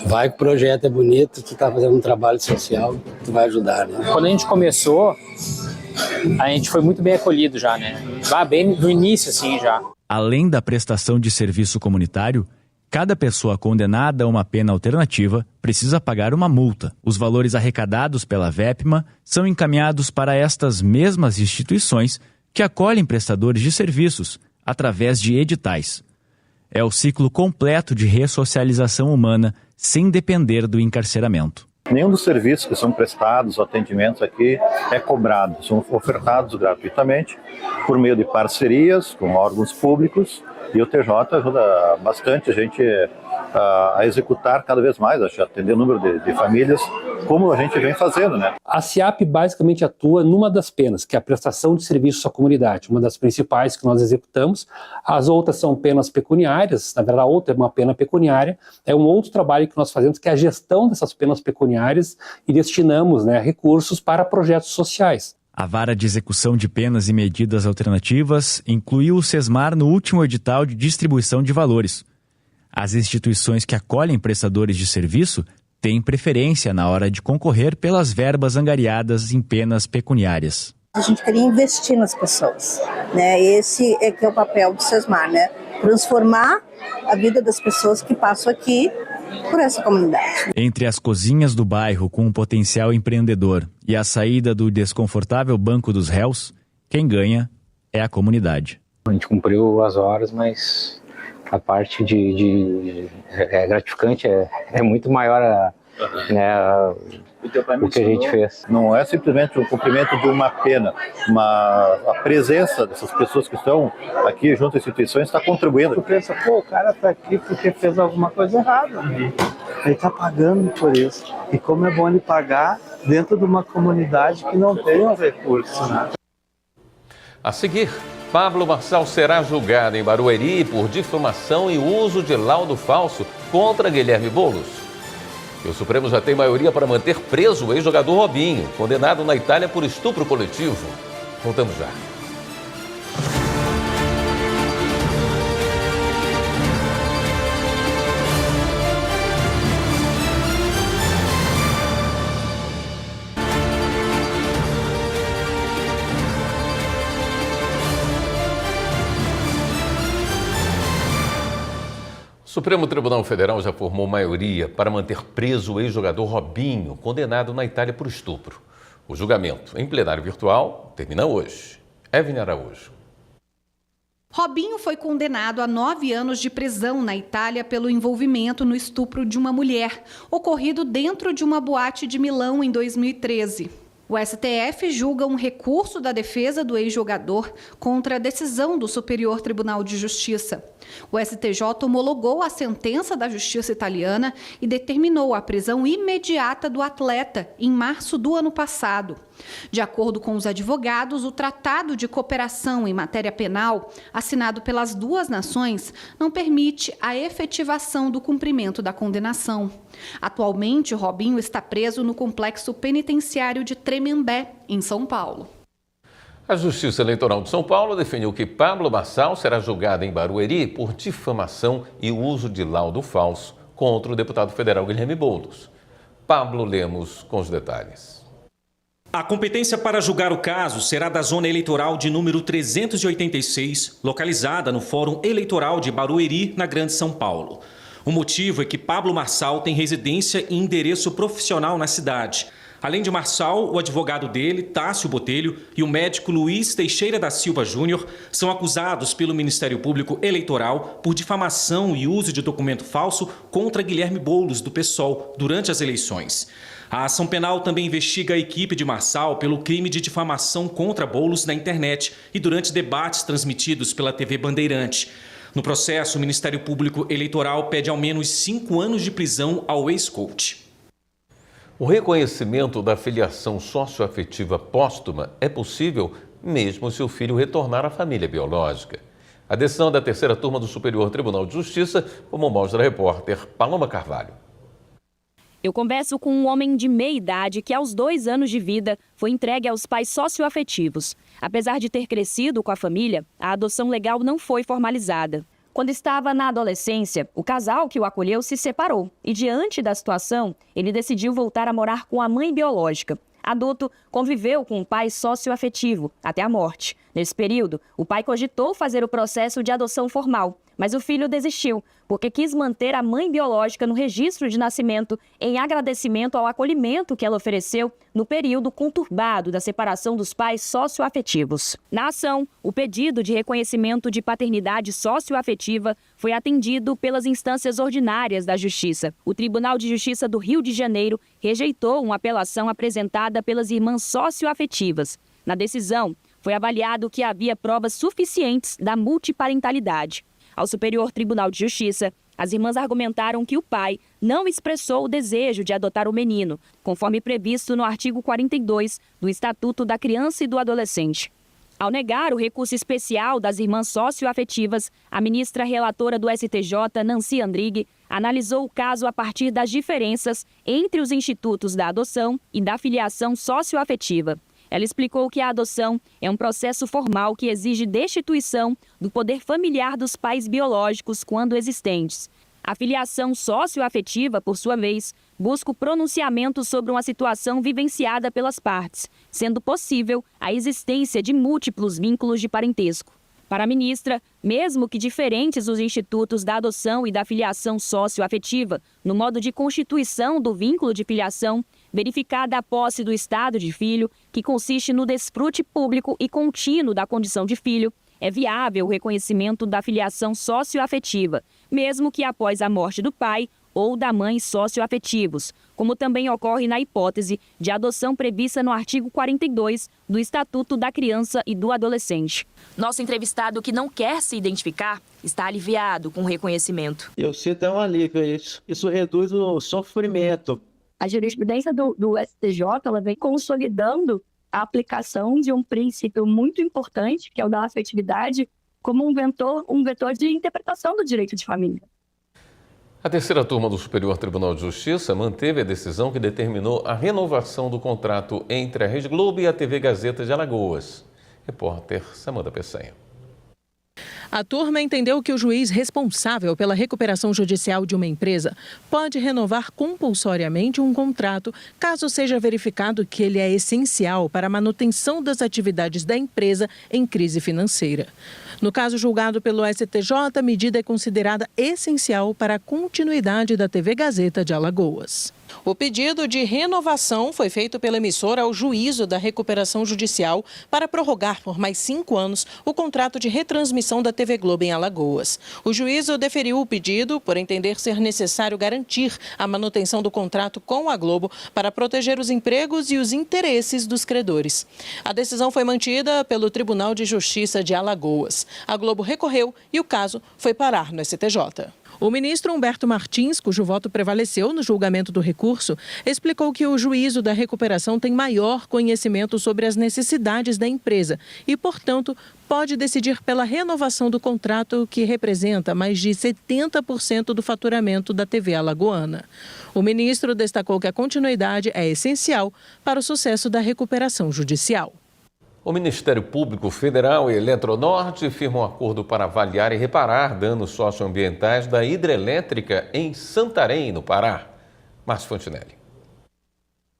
vai que o projeto é bonito, tu tá fazendo um trabalho social, tu vai ajudar, né? Quando a gente começou, a gente foi muito bem acolhido já, né? Bem no início, assim, já. Além da prestação de serviço comunitário, cada pessoa condenada a uma pena alternativa precisa pagar uma multa. Os valores arrecadados pela VEPMA são encaminhados para estas mesmas instituições que acolhem prestadores de serviços através de editais. É o ciclo completo de ressocialização humana sem depender do encarceramento. Nenhum dos serviços que são prestados, atendimentos aqui, é cobrado. São ofertados gratuitamente por meio de parcerias com órgãos públicos. E o TJ ajuda bastante a gente a executar cada vez mais, atender o número de famílias, como a gente vem fazendo, né? A CIAP basicamente atua numa das penas, que é a prestação de serviços à comunidade, uma das principais que nós executamos. As outras são penas pecuniárias, na verdade a outra é uma pena pecuniária, é um outro trabalho que nós fazemos, que é a gestão dessas penas pecuniárias e destinamos, né, recursos para projetos sociais. A Vara de Execução de Penas e Medidas Alternativas incluiu o SESMAR no último edital de distribuição de valores. As instituições que acolhem prestadores de serviço têm preferência na hora de concorrer pelas verbas angariadas em penas pecuniárias. A gente queria investir nas pessoas, né? Esse é que é o papel do SESMAR, né? Transformar a vida das pessoas que passam aqui por essa comunidade. Entre as cozinhas do bairro com um potencial empreendedor e a saída do desconfortável banco dos réus, quem ganha é a comunidade. A gente cumpriu as horas, mas a parte é gratificante, é muito maior o que a gente fez. Não é simplesmente o cumprimento de uma pena, a presença dessas pessoas que estão aqui junto às instituições está contribuindo. Tu pensa, o cara está aqui porque fez alguma coisa errada. Ele está pagando por isso. E como é bom ele pagar dentro de uma comunidade que não tem um recurso, né? A seguir, Pablo Marçal será julgado em Barueri por difamação e uso de laudo falso contra Guilherme Boulos. E o Supremo já tem maioria para manter preso o ex-jogador Robinho, condenado na Itália por estupro coletivo. Voltamos já. O Supremo Tribunal Federal já formou maioria para manter preso o ex-jogador Robinho, condenado na Itália por estupro. O julgamento em plenário virtual termina hoje. Evne Araújo. Robinho foi condenado a 9 anos de prisão na Itália pelo envolvimento no estupro de uma mulher, ocorrido dentro de uma boate de Milão em 2013. O STF julga um recurso da defesa do ex-jogador contra a decisão do Superior Tribunal de Justiça. O STJ homologou a sentença da Justiça italiana e determinou a prisão imediata do atleta em março do ano passado. De acordo com os advogados, o Tratado de Cooperação em Matéria Penal, assinado pelas duas nações, não permite a efetivação do cumprimento da condenação. Atualmente, Robinho está preso no complexo penitenciário de Tremembé, em São Paulo. A Justiça Eleitoral de São Paulo definiu que Pablo Marçal será julgado em Barueri por difamação e uso de laudo falso contra o deputado federal Guilherme Boulos. Pablo Lemos com os detalhes. A competência para julgar o caso será da Zona Eleitoral de número 386, localizada no Fórum Eleitoral de Barueri, na Grande São Paulo. O motivo é que Pablo Marçal tem residência e endereço profissional na cidade. Além de Marçal, o advogado dele, Tássio Botelho, e o médico Luiz Teixeira da Silva Júnior são acusados pelo Ministério Público Eleitoral por difamação e uso de documento falso contra Guilherme Boulos, do PSOL, durante as eleições. A ação penal também investiga a equipe de Marçal pelo crime de difamação contra Boulos na internet e durante debates transmitidos pela TV Bandeirante. No processo, o Ministério Público Eleitoral pede ao menos 5 anos de prisão ao ex-coach. O reconhecimento da filiação socioafetiva póstuma é possível mesmo se o filho retornar à família biológica. A decisão da terceira turma do Superior Tribunal de Justiça, como mostra a repórter Paloma Carvalho. Eu converso com um homem de meia idade que, aos 2 anos de vida, foi entregue aos pais socioafetivos. Apesar de ter crescido com a família, a adoção legal não foi formalizada. Quando estava na adolescência, o casal que o acolheu se separou e, diante da situação, ele decidiu voltar a morar com a mãe biológica. Adulto, conviveu com o pai socioafetivo até a morte. Nesse período, o pai cogitou fazer o processo de adoção formal, mas o filho desistiu, porque quis manter a mãe biológica no registro de nascimento em agradecimento ao acolhimento que ela ofereceu no período conturbado da separação dos pais socioafetivos. Na ação, o pedido de reconhecimento de paternidade socioafetiva foi atendido pelas instâncias ordinárias da Justiça. O Tribunal de Justiça do Rio de Janeiro rejeitou uma apelação apresentada pelas irmãs socioafetivas. Na decisão, foi avaliado que havia provas suficientes da multiparentalidade. Ao Superior Tribunal de Justiça, as irmãs argumentaram que o pai não expressou o desejo de adotar o menino, conforme previsto no artigo 42 do Estatuto da Criança e do Adolescente. Ao negar o recurso especial das irmãs socioafetivas, a ministra relatora do STJ, Nancy Andrighi, analisou o caso a partir das diferenças entre os institutos da adoção e da filiação socioafetiva. Ela explicou que a adoção é um processo formal que exige destituição do poder familiar dos pais biológicos quando existentes. A filiação socioafetiva, por sua vez, busca o pronunciamento sobre uma situação vivenciada pelas partes, sendo possível a existência de múltiplos vínculos de parentesco. Para a ministra, mesmo que diferentes os institutos da adoção e da filiação socioafetiva, no modo de constituição do vínculo de filiação, verificada a posse do estado de filho, que consiste no desfrute público e contínuo da condição de filho, é viável o reconhecimento da filiação socioafetiva, mesmo que após a morte do pai ou da mãe socioafetivos, como também ocorre na hipótese de adoção prevista no artigo 42 do Estatuto da Criança e do Adolescente. Nosso entrevistado, que não quer se identificar, está aliviado com o reconhecimento. Eu sinto um alívio a isso. Isso reduz o sofrimento. A jurisprudência do STJ ela vem consolidando a aplicação de um princípio muito importante, que é o da afetividade, como um vetor de interpretação do direito de família. A terceira turma do Superior Tribunal de Justiça manteve a decisão que determinou a renovação do contrato entre a Rede Globo e a TV Gazeta de Alagoas. Repórter Samanta Peçanha. A turma entendeu que o juiz responsável pela recuperação judicial de uma empresa pode renovar compulsoriamente um contrato caso seja verificado que ele é essencial para a manutenção das atividades da empresa em crise financeira. No caso julgado pelo STJ, a medida é considerada essencial para a continuidade da TV Gazeta de Alagoas. O pedido de renovação foi feito pela emissora ao Juízo da Recuperação Judicial para prorrogar por mais 5 anos o contrato de retransmissão da TV Globo em Alagoas. O juízo deferiu o pedido por entender ser necessário garantir a manutenção do contrato com a Globo para proteger os empregos e os interesses dos credores. A decisão foi mantida pelo Tribunal de Justiça de Alagoas. A Globo recorreu e o caso foi parar no STJ. O ministro Humberto Martins, cujo voto prevaleceu no julgamento do recurso, explicou que o Juízo da Recuperação tem maior conhecimento sobre as necessidades da empresa e, portanto, pode decidir pela renovação do contrato, que representa mais de 70% do faturamento da TV alagoana. O ministro destacou que a continuidade é essencial para o sucesso da recuperação judicial. O Ministério Público Federal e Eletronorte firmam um acordo para avaliar e reparar danos socioambientais da hidrelétrica em Santarém, no Pará. Márcio Fontinelli.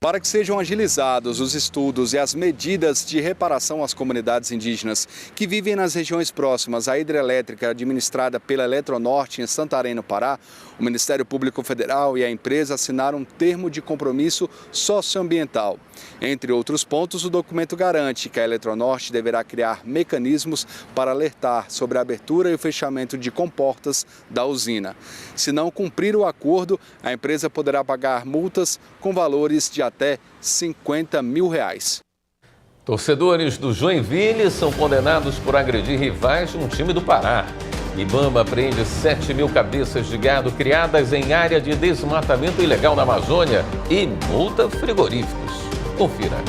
Para que sejam agilizados os estudos e as medidas de reparação às comunidades indígenas que vivem nas regiões próximas à hidrelétrica administrada pela Eletronorte em Santarém, no Pará, o Ministério Público Federal e a empresa assinaram um termo de compromisso socioambiental. Entre outros pontos, o documento garante que a Eletronorte deverá criar mecanismos para alertar sobre a abertura e o fechamento de comportas da usina. Se não cumprir o acordo, a empresa poderá pagar multas com valores de até R$50 mil. Torcedores do Joinville são condenados por agredir rivais de um time do Pará. Ibama apreende 7.000 cabeças de gado criadas em área de desmatamento ilegal na Amazônia e multa frigoríficos. Confira.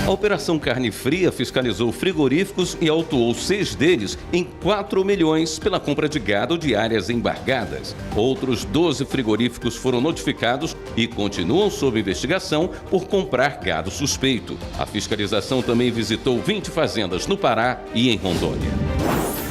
A Operação Carne Fria fiscalizou frigoríficos e autuou 6 deles em 4 milhões pela compra de gado de áreas embargadas. Outros 12 frigoríficos foram notificados e continuam sob investigação por comprar gado suspeito. A fiscalização também visitou 20 fazendas no Pará e em Rondônia.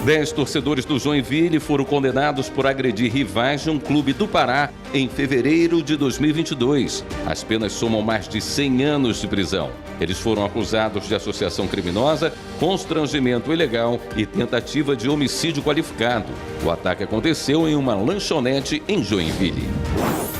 10 torcedores do Joinville foram condenados por agredir rivais de um clube do Pará em fevereiro de 2022. As penas somam mais de 100 anos de prisão. Eles foram acusados de associação criminosa, constrangimento ilegal e tentativa de homicídio qualificado. O ataque aconteceu em uma lanchonete em Joinville.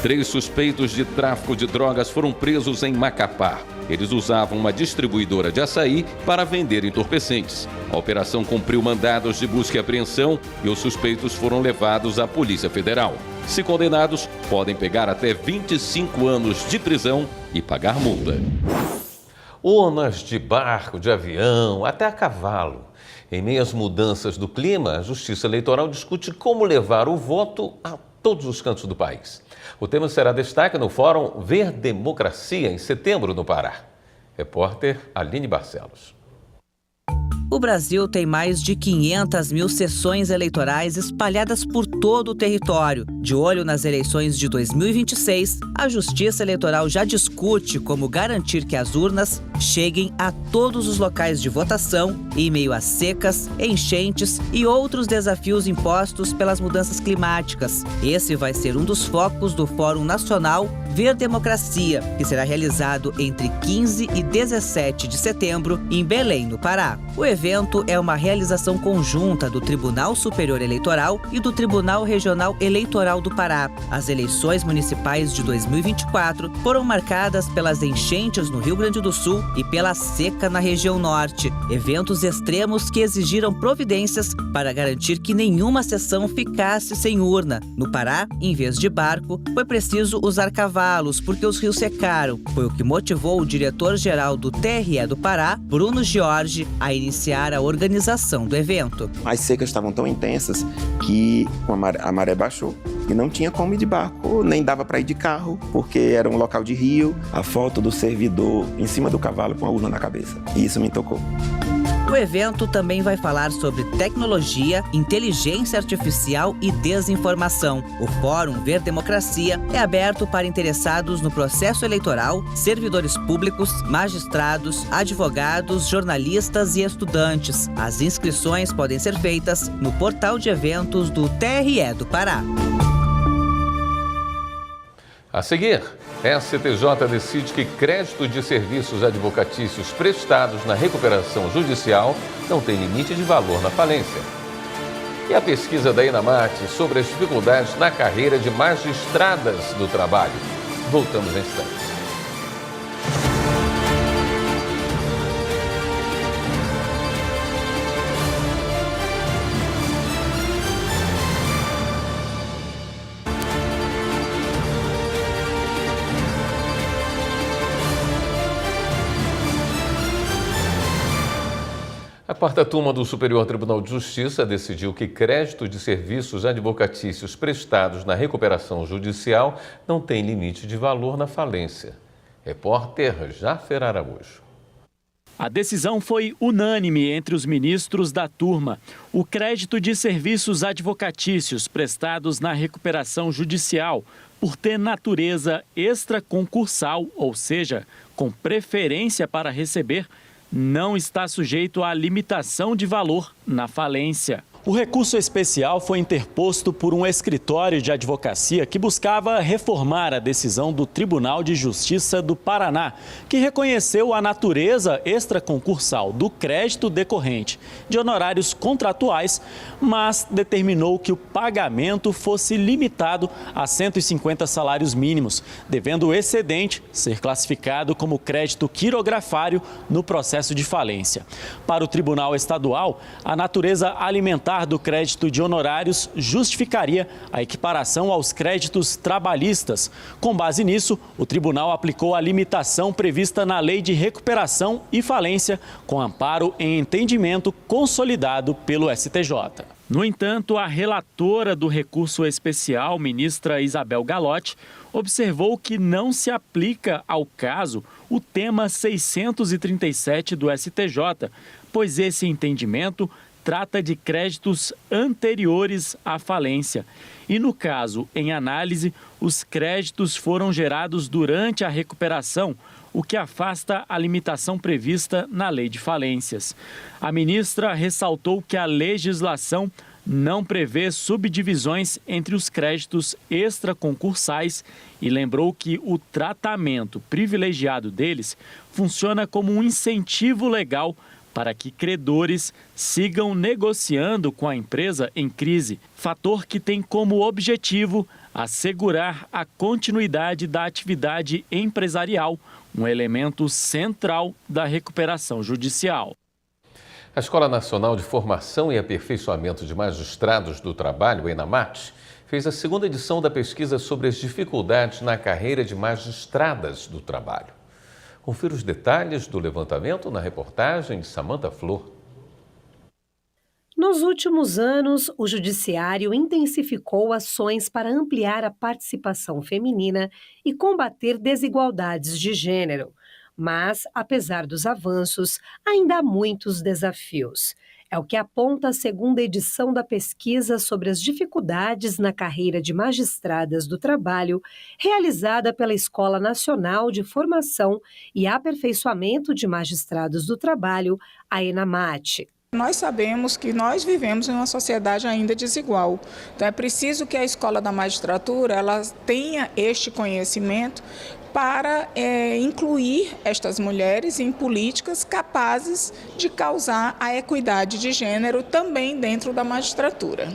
3 suspeitos de tráfico de drogas foram presos em Macapá. Eles usavam uma distribuidora de açaí para vender entorpecentes. A operação cumpriu mandados de busca e apreensão e os suspeitos foram levados à Polícia Federal. Se condenados, podem pegar até 25 anos de prisão e pagar multa. Urnas de barco, de avião, até a cavalo. Em meio às mudanças do clima, a Justiça Eleitoral discute como levar o voto a todos os cantos do país. O tema será destaque no Fórum Ver Democracia, em setembro, no Pará. Repórter Aline Barcelos. O Brasil tem mais de 500 mil sessões eleitorais espalhadas por todo o território. De olho nas eleições de 2026, a Justiça Eleitoral já discute como garantir que as urnas cheguem a todos os locais de votação em meio a secas, enchentes e outros desafios impostos pelas mudanças climáticas. Esse vai ser um dos focos do Fórum Nacional Ver Democracia, que será realizado entre 15 e 17 de setembro em Belém, no Pará. O evento é uma realização conjunta do Tribunal Superior Eleitoral e do Tribunal Regional Eleitoral do Pará. As eleições municipais de 2024 foram marcadas pelas enchentes no Rio Grande do Sul e pela seca na região norte. Eventos extremos que exigiram providências para garantir que nenhuma sessão ficasse sem urna. No Pará, em vez de barco, foi preciso usar cavalos porque os rios secaram. Foi o que motivou o diretor-geral do TRE do Pará, Bruno Jorge, a iniciar a organização do evento. As secas estavam tão intensas que a maré baixou e não tinha como ir de barco, nem dava para ir de carro, porque era um local de rio. A foto do servidor em cima do cavalo com a urna na cabeça. E isso me tocou. O evento também vai falar sobre tecnologia, inteligência artificial e desinformação. O Fórum Ver Democracia é aberto para interessados no processo eleitoral, servidores públicos, magistrados, advogados, jornalistas e estudantes. As inscrições podem ser feitas no portal de eventos do TRE do Pará. A seguir, STJ decide que crédito de serviços advocatícios prestados na recuperação judicial não tem limite de valor na falência. E a pesquisa da Enamate sobre as dificuldades na carreira de magistradas do trabalho. Voltamos em instantes. A quarta turma do Superior Tribunal de Justiça decidiu que crédito de serviços advocatícios prestados na recuperação judicial não tem limite de valor na falência. Repórter Jáfer Araújo. A decisão foi unânime entre os ministros da turma. O crédito de serviços advocatícios prestados na recuperação judicial, por ter natureza extraconcursal, ou seja, com preferência para receber, não está sujeito à limitação de valor na falência. O recurso especial foi interposto por um escritório de advocacia que buscava reformar a decisão do Tribunal de Justiça do Paraná, que reconheceu a natureza extraconcursal do crédito decorrente de honorários contratuais, mas determinou que o pagamento fosse limitado a 150 salários mínimos, devendo o excedente ser classificado como crédito quirografário no processo de falência. Para o Tribunal Estadual, a natureza alimentar do crédito de honorários justificaria a equiparação aos créditos trabalhistas. Com base nisso, o tribunal aplicou a limitação prevista na Lei de Recuperação e Falência, com amparo em entendimento consolidado pelo STJ. No entanto, a relatora do recurso especial, ministra Isabel Galotti, observou que não se aplica ao caso o tema 637 do STJ, pois esse entendimento trata de créditos anteriores à falência. E no caso em análise, os créditos foram gerados durante a recuperação, o que afasta a limitação prevista na Lei de Falências. A ministra ressaltou que a legislação não prevê subdivisões entre os créditos extraconcursais e lembrou que o tratamento privilegiado deles funciona como um incentivo legal para que credores sigam negociando com a empresa em crise, fator que tem como objetivo assegurar a continuidade da atividade empresarial, um elemento central da recuperação judicial. A Escola Nacional de Formação e Aperfeiçoamento de Magistrados do Trabalho, ENAMAT, fez a segunda edição da pesquisa sobre as dificuldades na carreira de magistradas do trabalho. Confira os detalhes do levantamento na reportagem de Samanta Flor. Nos últimos anos, o Judiciário intensificou ações para ampliar a participação feminina e combater desigualdades de gênero. Mas, apesar dos avanços, ainda há muitos desafios. É o que aponta a segunda edição da pesquisa sobre as dificuldades na carreira de magistradas do trabalho, realizada pela Escola Nacional de Formação e Aperfeiçoamento de Magistrados do Trabalho, a ENAMAT. Nós sabemos que nós vivemos em uma sociedade ainda desigual. Então é preciso que a Escola da Magistratura ela tenha este conhecimento para incluir estas mulheres em políticas capazes de causar a equidade de gênero também dentro da magistratura.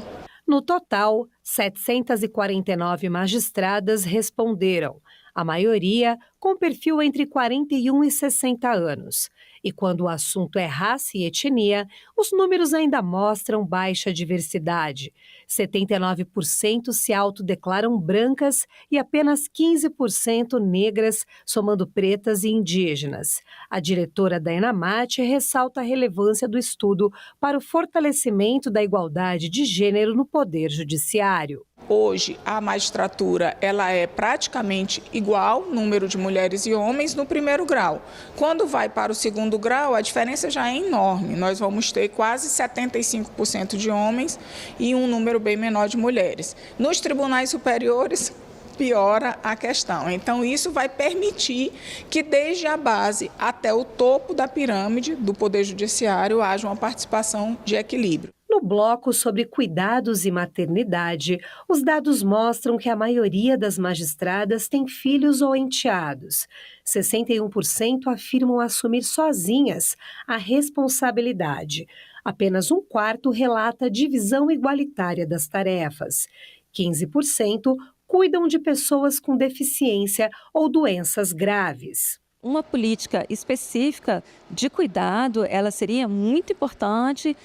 No total, 749 magistradas responderam, a maioria com perfil entre 41 e 60 anos. E quando o assunto é raça e etnia, os números ainda mostram baixa diversidade. 79% se autodeclaram brancas e apenas 15% negras, somando pretas e indígenas. A diretora da ENAMAT ressalta a relevância do estudo para o fortalecimento da igualdade de gênero no Poder Judiciário. Hoje, a magistratura ela é praticamente igual, número de mulheres e homens, no primeiro grau. Quando vai para o segundo grau, a diferença já é enorme. Nós vamos ter quase 75% de homens e um número bem menor de mulheres. Nos tribunais superiores, piora a questão. Então, isso vai permitir que desde a base até o topo da pirâmide do Poder Judiciário haja uma participação de equilíbrio. No bloco sobre cuidados e maternidade, os dados mostram que a maioria das magistradas tem filhos ou enteados. 61% afirmam assumir sozinhas a responsabilidade. Apenas um quarto relata divisão igualitária das tarefas. 15% cuidam de pessoas com deficiência ou doenças graves. Uma política específica de cuidado, ela seria muito importante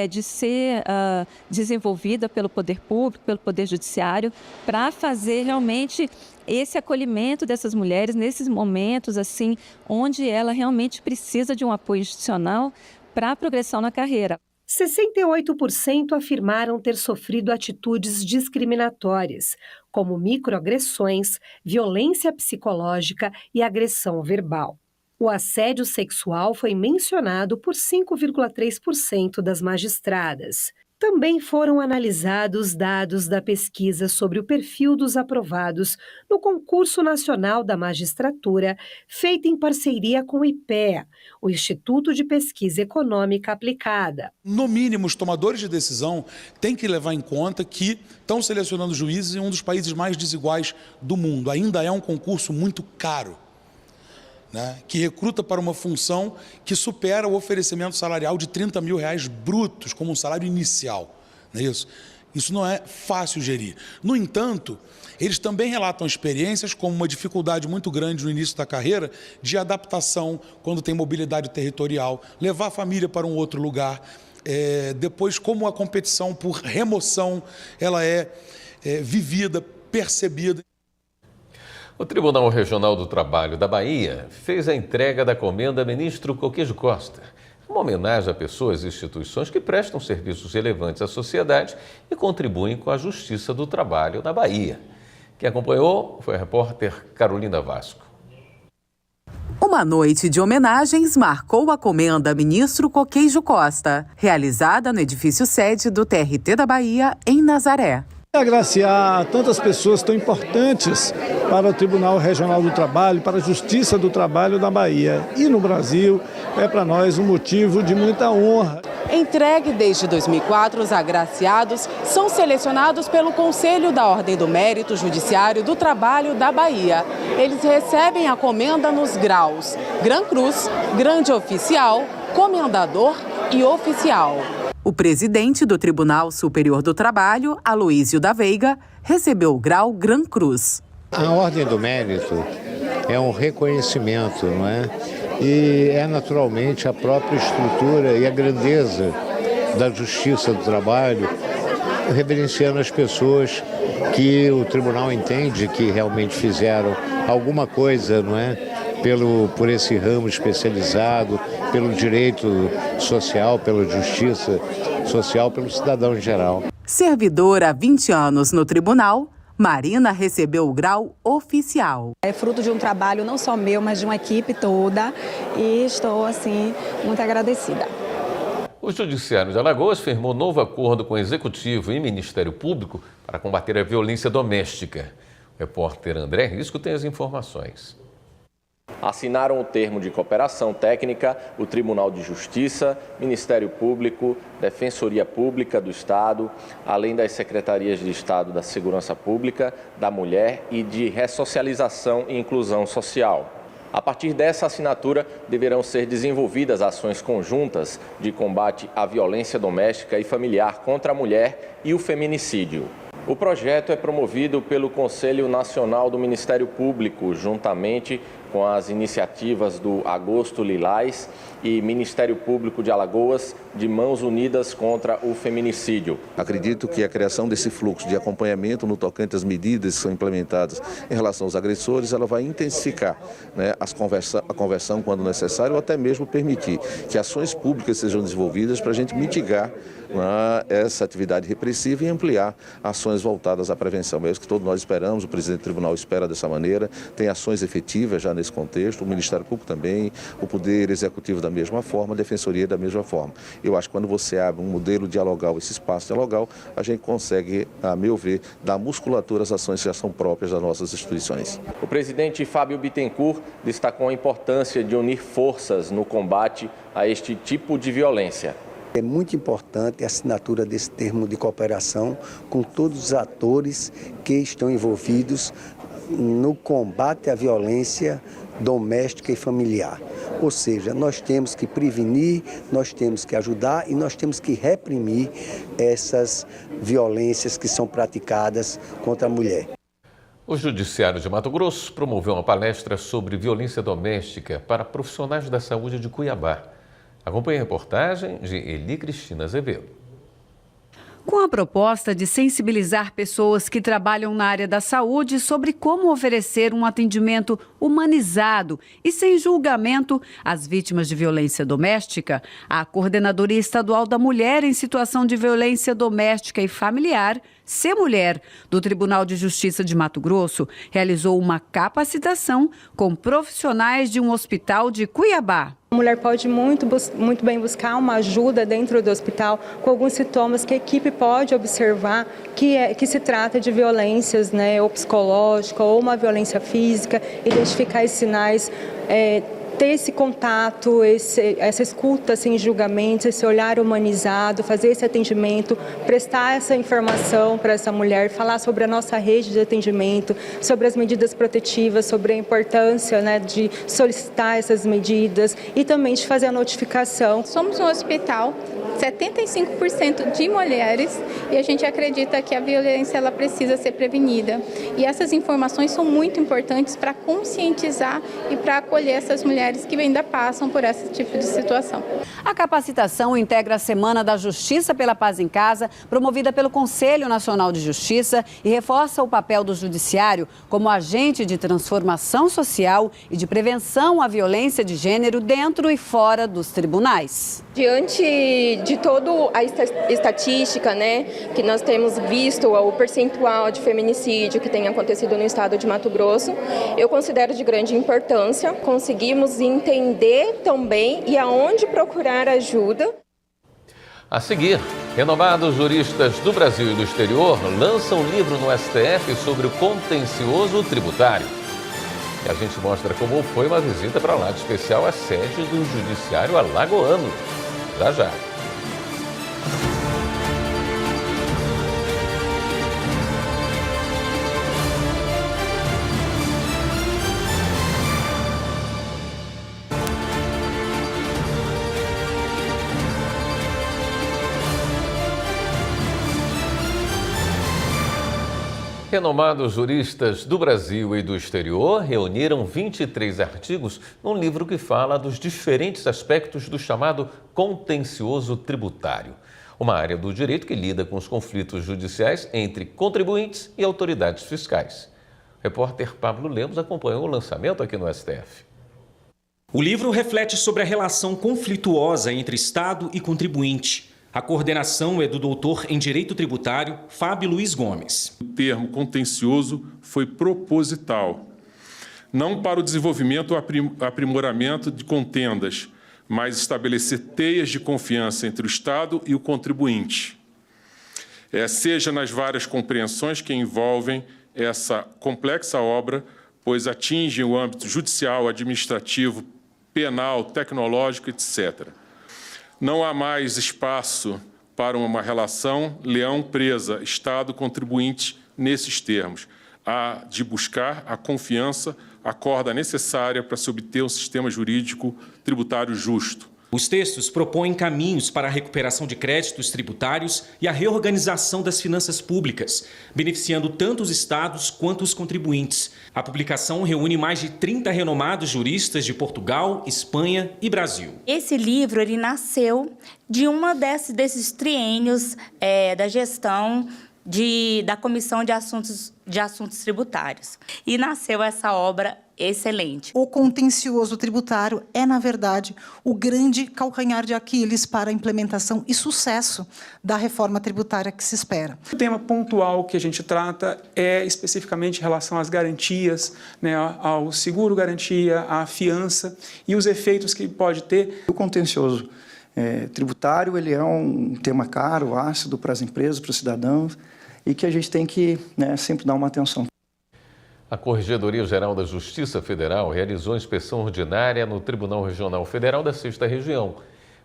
de ser desenvolvida pelo poder público, pelo poder judiciário, para fazer realmente esse acolhimento dessas mulheres nesses momentos assim, onde ela realmente precisa de um apoio institucional para a progressão na carreira. 68% afirmaram ter sofrido atitudes discriminatórias, como microagressões, violência psicológica e agressão verbal. O assédio sexual foi mencionado por 5,3% das magistradas. Também foram analisados dados da pesquisa sobre o perfil dos aprovados no Concurso Nacional da Magistratura, feita em parceria com o IPEA, o Instituto de Pesquisa Econômica Aplicada. No mínimo, os tomadores de decisão têm que levar em conta que estão selecionando juízes em um dos países mais desiguais do mundo. Ainda é um concurso muito caro, né, que recruta para uma função que supera o oferecimento salarial de R$30 mil brutos como um salário inicial. Não é isso? Isso não é fácil gerir. No entanto, eles também relatam experiências como uma dificuldade muito grande no início da carreira de adaptação quando tem mobilidade territorial, levar a família para um outro lugar, depois como a competição por remoção ela é vivida, percebida. O Tribunal Regional do Trabalho da Bahia fez a entrega da comenda Ministro Coqueijo Costa, uma homenagem a pessoas e instituições que prestam serviços relevantes à sociedade e contribuem com a justiça do trabalho na Bahia. Quem acompanhou foi a repórter Carolina Vasco. Uma noite de homenagens marcou a comenda Ministro Coqueijo Costa, realizada no edifício sede do TRT da Bahia, em Nazaré. Agraciar tantas pessoas tão importantes para o Tribunal Regional do Trabalho, para a Justiça do Trabalho da Bahia. E no Brasil é para nós um motivo de muita honra. Entregue desde 2004, os agraciados são selecionados pelo Conselho da Ordem do Mérito Judiciário do Trabalho da Bahia. Eles recebem a comenda nos graus Gran Cruz, Grande Oficial, Comendador e Oficial. O presidente do Tribunal Superior do Trabalho, Aloísio da Veiga, recebeu o grau Gran Cruz. A Ordem do Mérito é um reconhecimento, não é? E é naturalmente a própria estrutura e a grandeza da Justiça do Trabalho, reverenciando as pessoas que o tribunal entende que realmente fizeram alguma coisa, não é? Por esse ramo especializado, pelo direito social, pela justiça social, pelo cidadão em geral. Servidora há 20 anos no tribunal, Marina recebeu o grau oficial. É fruto de um trabalho não só meu, mas de uma equipe toda e estou, assim, muito agradecida. O Judiciário de Alagoas firmou novo acordo com o Executivo e Ministério Público para combater a violência doméstica. O repórter André Risco tem as informações. Assinaram o termo de cooperação técnica o Tribunal de Justiça, Ministério Público, Defensoria Pública do Estado, além das Secretarias de Estado da Segurança Pública, da Mulher e de Ressocialização e Inclusão Social. A partir dessa assinatura, deverão ser desenvolvidas ações conjuntas de combate à violência doméstica e familiar contra a mulher e o feminicídio. O projeto é promovido pelo Conselho Nacional do Ministério Público, juntamente com as iniciativas do Agosto Lilás e Ministério Público de Alagoas, de Mãos Unidas contra o Feminicídio. Acredito que a criação desse fluxo de acompanhamento no tocante às medidas que são implementadas em relação aos agressores, ela vai intensificar, né, a conversão quando necessário, ou até mesmo permitir que ações públicas sejam desenvolvidas para a gente mitigar, né, essa atividade repressiva e ampliar ações voltadas à prevenção. É isso que todos nós esperamos, o presidente do tribunal espera dessa maneira, tem ações efetivas já nesse contexto, o Ministério Público também, o Poder Executivo da mesma forma, a Defensoria da mesma forma. Eu acho que quando você abre um modelo dialogal, esse espaço dialogal, a gente consegue, a meu ver, dar musculatura às ações que já são próprias das nossas instituições. O presidente Fábio Bittencourt destacou a importância de unir forças no combate a este tipo de violência. É muito importante a assinatura desse termo de cooperação com todos os atores que estão envolvidos no combate à violência doméstica e familiar. Ou seja, nós temos que prevenir, nós temos que ajudar e nós temos que reprimir essas violências que são praticadas contra a mulher. O Judiciário de Mato Grosso promoveu uma palestra sobre violência doméstica para profissionais da saúde de Cuiabá. Acompanhe a reportagem de Eli Cristina Azevedo. Com a proposta de sensibilizar pessoas que trabalham na área da saúde sobre como oferecer um atendimento humanizado e sem julgamento às vítimas de violência doméstica, a Coordenadoria Estadual da Mulher em Situação de Violência Doméstica e Familiar, CEMulher, do Tribunal de Justiça de Mato Grosso, realizou uma capacitação com profissionais de um hospital de Cuiabá. A mulher pode muito bem buscar uma ajuda dentro do hospital com alguns sintomas que a equipe pode observar que se trata de violências, ou psicológica ou uma violência física, identificar esses sinais, ter esse contato, essa escuta sem julgamentos, esse olhar humanizado, fazer esse atendimento, prestar essa informação para essa mulher, falar sobre a nossa rede de atendimento, sobre as medidas protetivas, sobre a importância de solicitar essas medidas e também de fazer a notificação. Somos um hospital 75% de mulheres e a gente acredita que a violência ela precisa ser prevenida. E essas informações são muito importantes para conscientizar e para acolher essas mulheres que ainda passam por esse tipo de situação. A capacitação integra a Semana da Justiça pela Paz em Casa, promovida pelo Conselho Nacional de Justiça, e reforça o papel do Judiciário como agente de transformação social e de prevenção à violência de gênero dentro e fora dos tribunais. Diante de toda a estatística, que nós temos visto, o percentual de feminicídio que tem acontecido no estado de Mato Grosso, eu considero de grande importância. Conseguimos entender também e aonde procurar ajuda. A seguir, renomados juristas do Brasil e do exterior lançam um livro no STF sobre o contencioso tributário. E a gente mostra como foi uma visita para lá de especial à sede do Judiciário Alagoano. Já já. Renomados juristas do Brasil e do exterior reuniram 23 artigos num livro que fala dos diferentes aspectos do chamado contencioso tributário, uma área do direito que lida com os conflitos judiciais entre contribuintes e autoridades fiscais. O repórter Pablo Lemos acompanhou o lançamento aqui no STF. O livro reflete sobre a relação conflituosa entre Estado e contribuinte. A coordenação é do doutor em Direito Tributário, Fábio Luiz Gomes. O termo contencioso foi proposital, não para o desenvolvimento ou aprimoramento de contendas, mas estabelecer teias de confiança entre o Estado e o contribuinte. Seja nas várias compreensões que envolvem essa complexa obra, pois atingem o âmbito judicial, administrativo, penal, tecnológico, etc. Não há mais espaço para uma relação leão-presa, Estado-contribuinte nesses termos. Há de buscar a confiança, a corda necessária para se obter um sistema jurídico tributário justo. Os textos propõem caminhos para a recuperação de créditos tributários e a reorganização das finanças públicas, beneficiando tanto os estados quanto os contribuintes. A publicação reúne mais de 30 renomados juristas de Portugal, Espanha e Brasil. Esse livro ele nasceu de desses triênios da gestão da Comissão de Assuntos Tributários. E nasceu essa obra excelente. O contencioso tributário é, na verdade, o grande calcanhar de Aquiles para a implementação e sucesso da reforma tributária que se espera. O tema pontual que a gente trata é especificamente em relação às garantias, ao seguro-garantia, à fiança e os efeitos que pode ter. O contencioso tributário ele é um tema caro, ácido para as empresas, para os cidadãos, e que a gente tem que sempre dar uma atenção. A Corregedoria-Geral da Justiça Federal realizou inspeção ordinária no Tribunal Regional Federal da 6ª Região.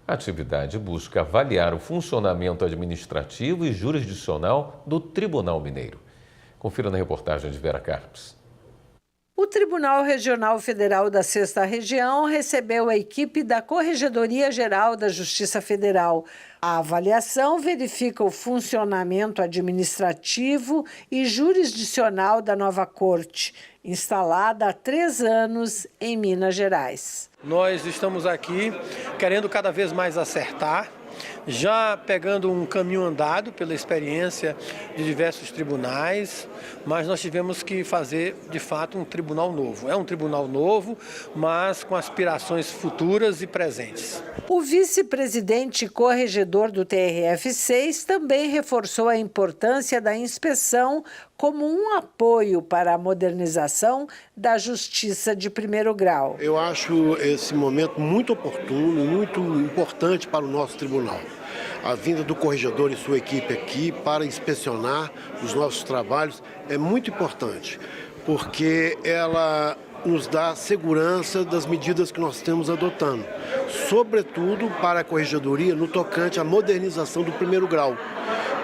A atividade busca avaliar o funcionamento administrativo e jurisdicional do Tribunal Mineiro. Confira na reportagem de Vera Carpes. O Tribunal Regional Federal da 6ª Região recebeu a equipe da Corregedoria Geral da Justiça Federal. A avaliação verifica o funcionamento administrativo e jurisdicional da nova corte, instalada há 3 anos em Minas Gerais. Nós estamos aqui querendo cada vez mais acertar, já pegando um caminho andado pela experiência de diversos tribunais, mas nós tivemos que fazer, de fato, um tribunal novo. É um tribunal novo, mas com aspirações futuras e presentes. O vice-presidente corregedor do TRF6 também reforçou a importância da inspeção como um apoio para a modernização da justiça de primeiro grau. Eu acho esse momento muito oportuno, muito importante para o nosso tribunal. A vinda do corregedor e sua equipe aqui para inspecionar os nossos trabalhos é muito importante, porque ela nos dá segurança das medidas que nós estamos adotando, sobretudo para a corregedoria no tocante à modernização do primeiro grau,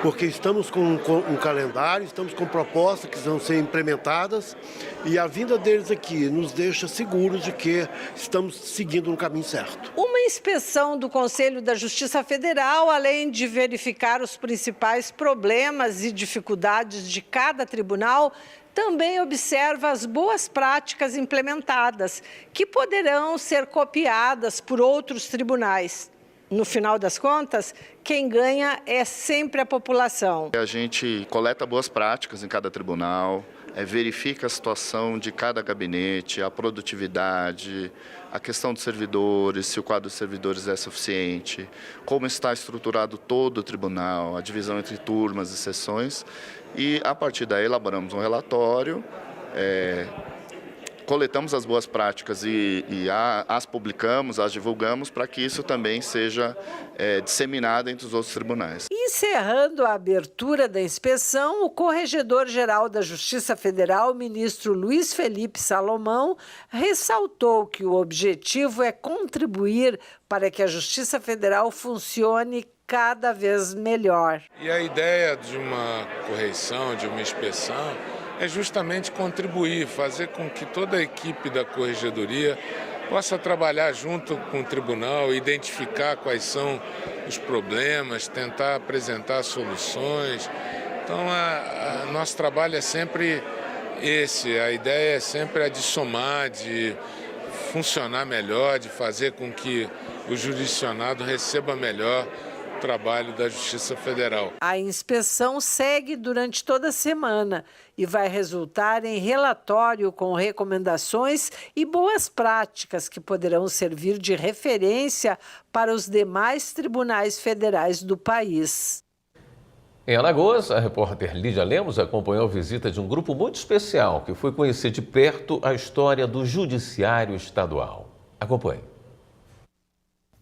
porque estamos com um calendário, estamos com propostas que vão ser implementadas e a vinda deles aqui nos deixa seguros de que estamos seguindo no caminho certo. Uma inspeção do Conselho da Justiça Federal, além de verificar os principais problemas e dificuldades de cada tribunal, também observa as boas práticas implementadas, que poderão ser copiadas por outros tribunais. No final das contas, quem ganha é sempre a população. A gente coleta boas práticas em cada tribunal, verifica a situação de cada gabinete, a produtividade, a questão dos servidores, se o quadro de servidores é suficiente, como está estruturado todo o tribunal, a divisão entre turmas e sessões, e a partir daí elaboramos um relatório, coletamos as boas práticas e as publicamos, as divulgamos para que isso também seja disseminado entre os outros tribunais. Encerrando a abertura da inspeção, o Corregedor-Geral da Justiça Federal, ministro Luiz Felipe Salomão, ressaltou que o objetivo é contribuir para que a Justiça Federal funcione cada vez melhor. E a ideia de uma correição, de uma inspeção, é justamente contribuir, fazer com que toda a equipe da Corregedoria possa trabalhar junto com o tribunal, identificar quais são os problemas, tentar apresentar soluções. Então, nosso trabalho é sempre esse, a ideia é sempre a de somar, de funcionar melhor, de fazer com que o jurisdicionado receba melhor o trabalho da Justiça Federal. A inspeção segue durante toda a semana e vai resultar em relatório com recomendações e boas práticas que poderão servir de referência para os demais tribunais federais do país. Em Alagoas, a repórter Lídia Lemos acompanhou a visita de um grupo muito especial que foi conhecer de perto a história do Judiciário Estadual. Acompanhe.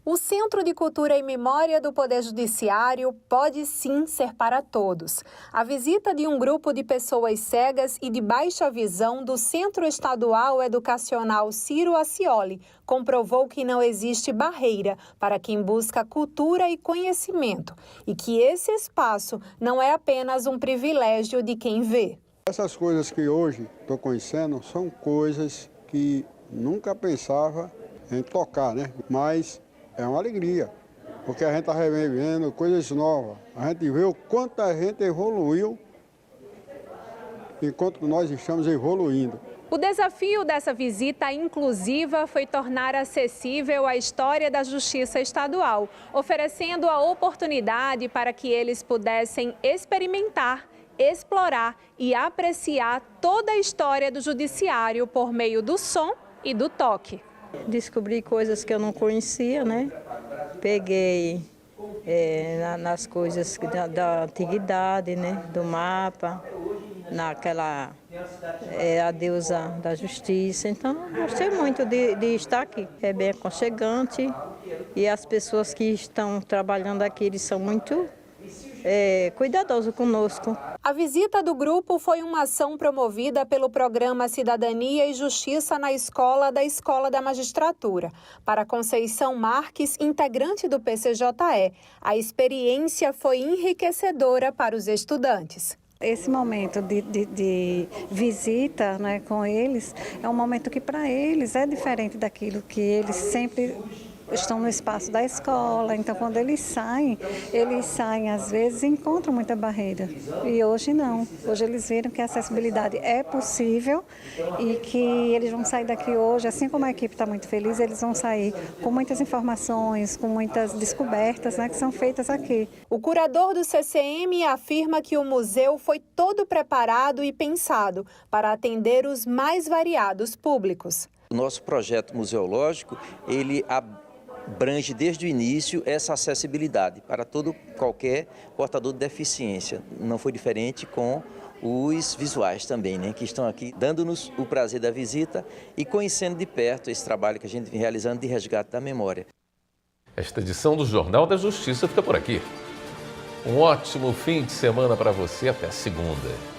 O Centro de Cultura e Memória do Poder Judiciário pode sim ser para todos. A visita de um grupo de pessoas cegas e de baixa visão do Centro Estadual Educacional Ciro Acioli comprovou que não existe barreira para quem busca cultura e conhecimento e que esse espaço não é apenas um privilégio de quem vê. Essas coisas que hoje estou conhecendo são coisas que nunca pensava em tocar, né? Mas é uma alegria, porque a gente está revivendo coisas novas. A gente vê o quanto a gente evoluiu enquanto nós estamos evoluindo. O desafio dessa visita inclusiva foi tornar acessível a história da Justiça Estadual, oferecendo a oportunidade para que eles pudessem experimentar, explorar e apreciar toda a história do Judiciário por meio do som e do toque. Descobri coisas que eu não conhecia, né? Peguei nas coisas da antiguidade, né? Do mapa, naquela a deusa da justiça. Então, gostei muito de estar aqui. É bem aconchegante e as pessoas que estão trabalhando aqui, eles são muito cuidadoso conosco. A visita do grupo foi uma ação promovida pelo programa Cidadania e Justiça na Escola da Magistratura. Para Conceição Marques, integrante do PCJE, a experiência foi enriquecedora para os estudantes. Esse momento de visita, né, com eles é um momento que para eles é diferente daquilo que eles sempre estão no espaço da escola. Então, quando eles saem às vezes e encontram muita barreira. E hoje não. Hoje eles viram que a acessibilidade é possível e que eles vão sair daqui hoje, assim como a equipe está muito feliz, eles vão sair com muitas informações, com muitas descobertas, né, que são feitas aqui. O curador do CCM afirma que o museu foi todo preparado e pensado para atender os mais variados públicos. O nosso projeto museológico, ele abrange desde o início essa acessibilidade para qualquer portador de deficiência. Não foi diferente com os visuais também, né, que estão aqui dando-nos o prazer da visita e conhecendo de perto esse trabalho que a gente vem realizando de resgate da memória. Esta edição do Jornal da Justiça fica por aqui. Um ótimo fim de semana para você, até segunda.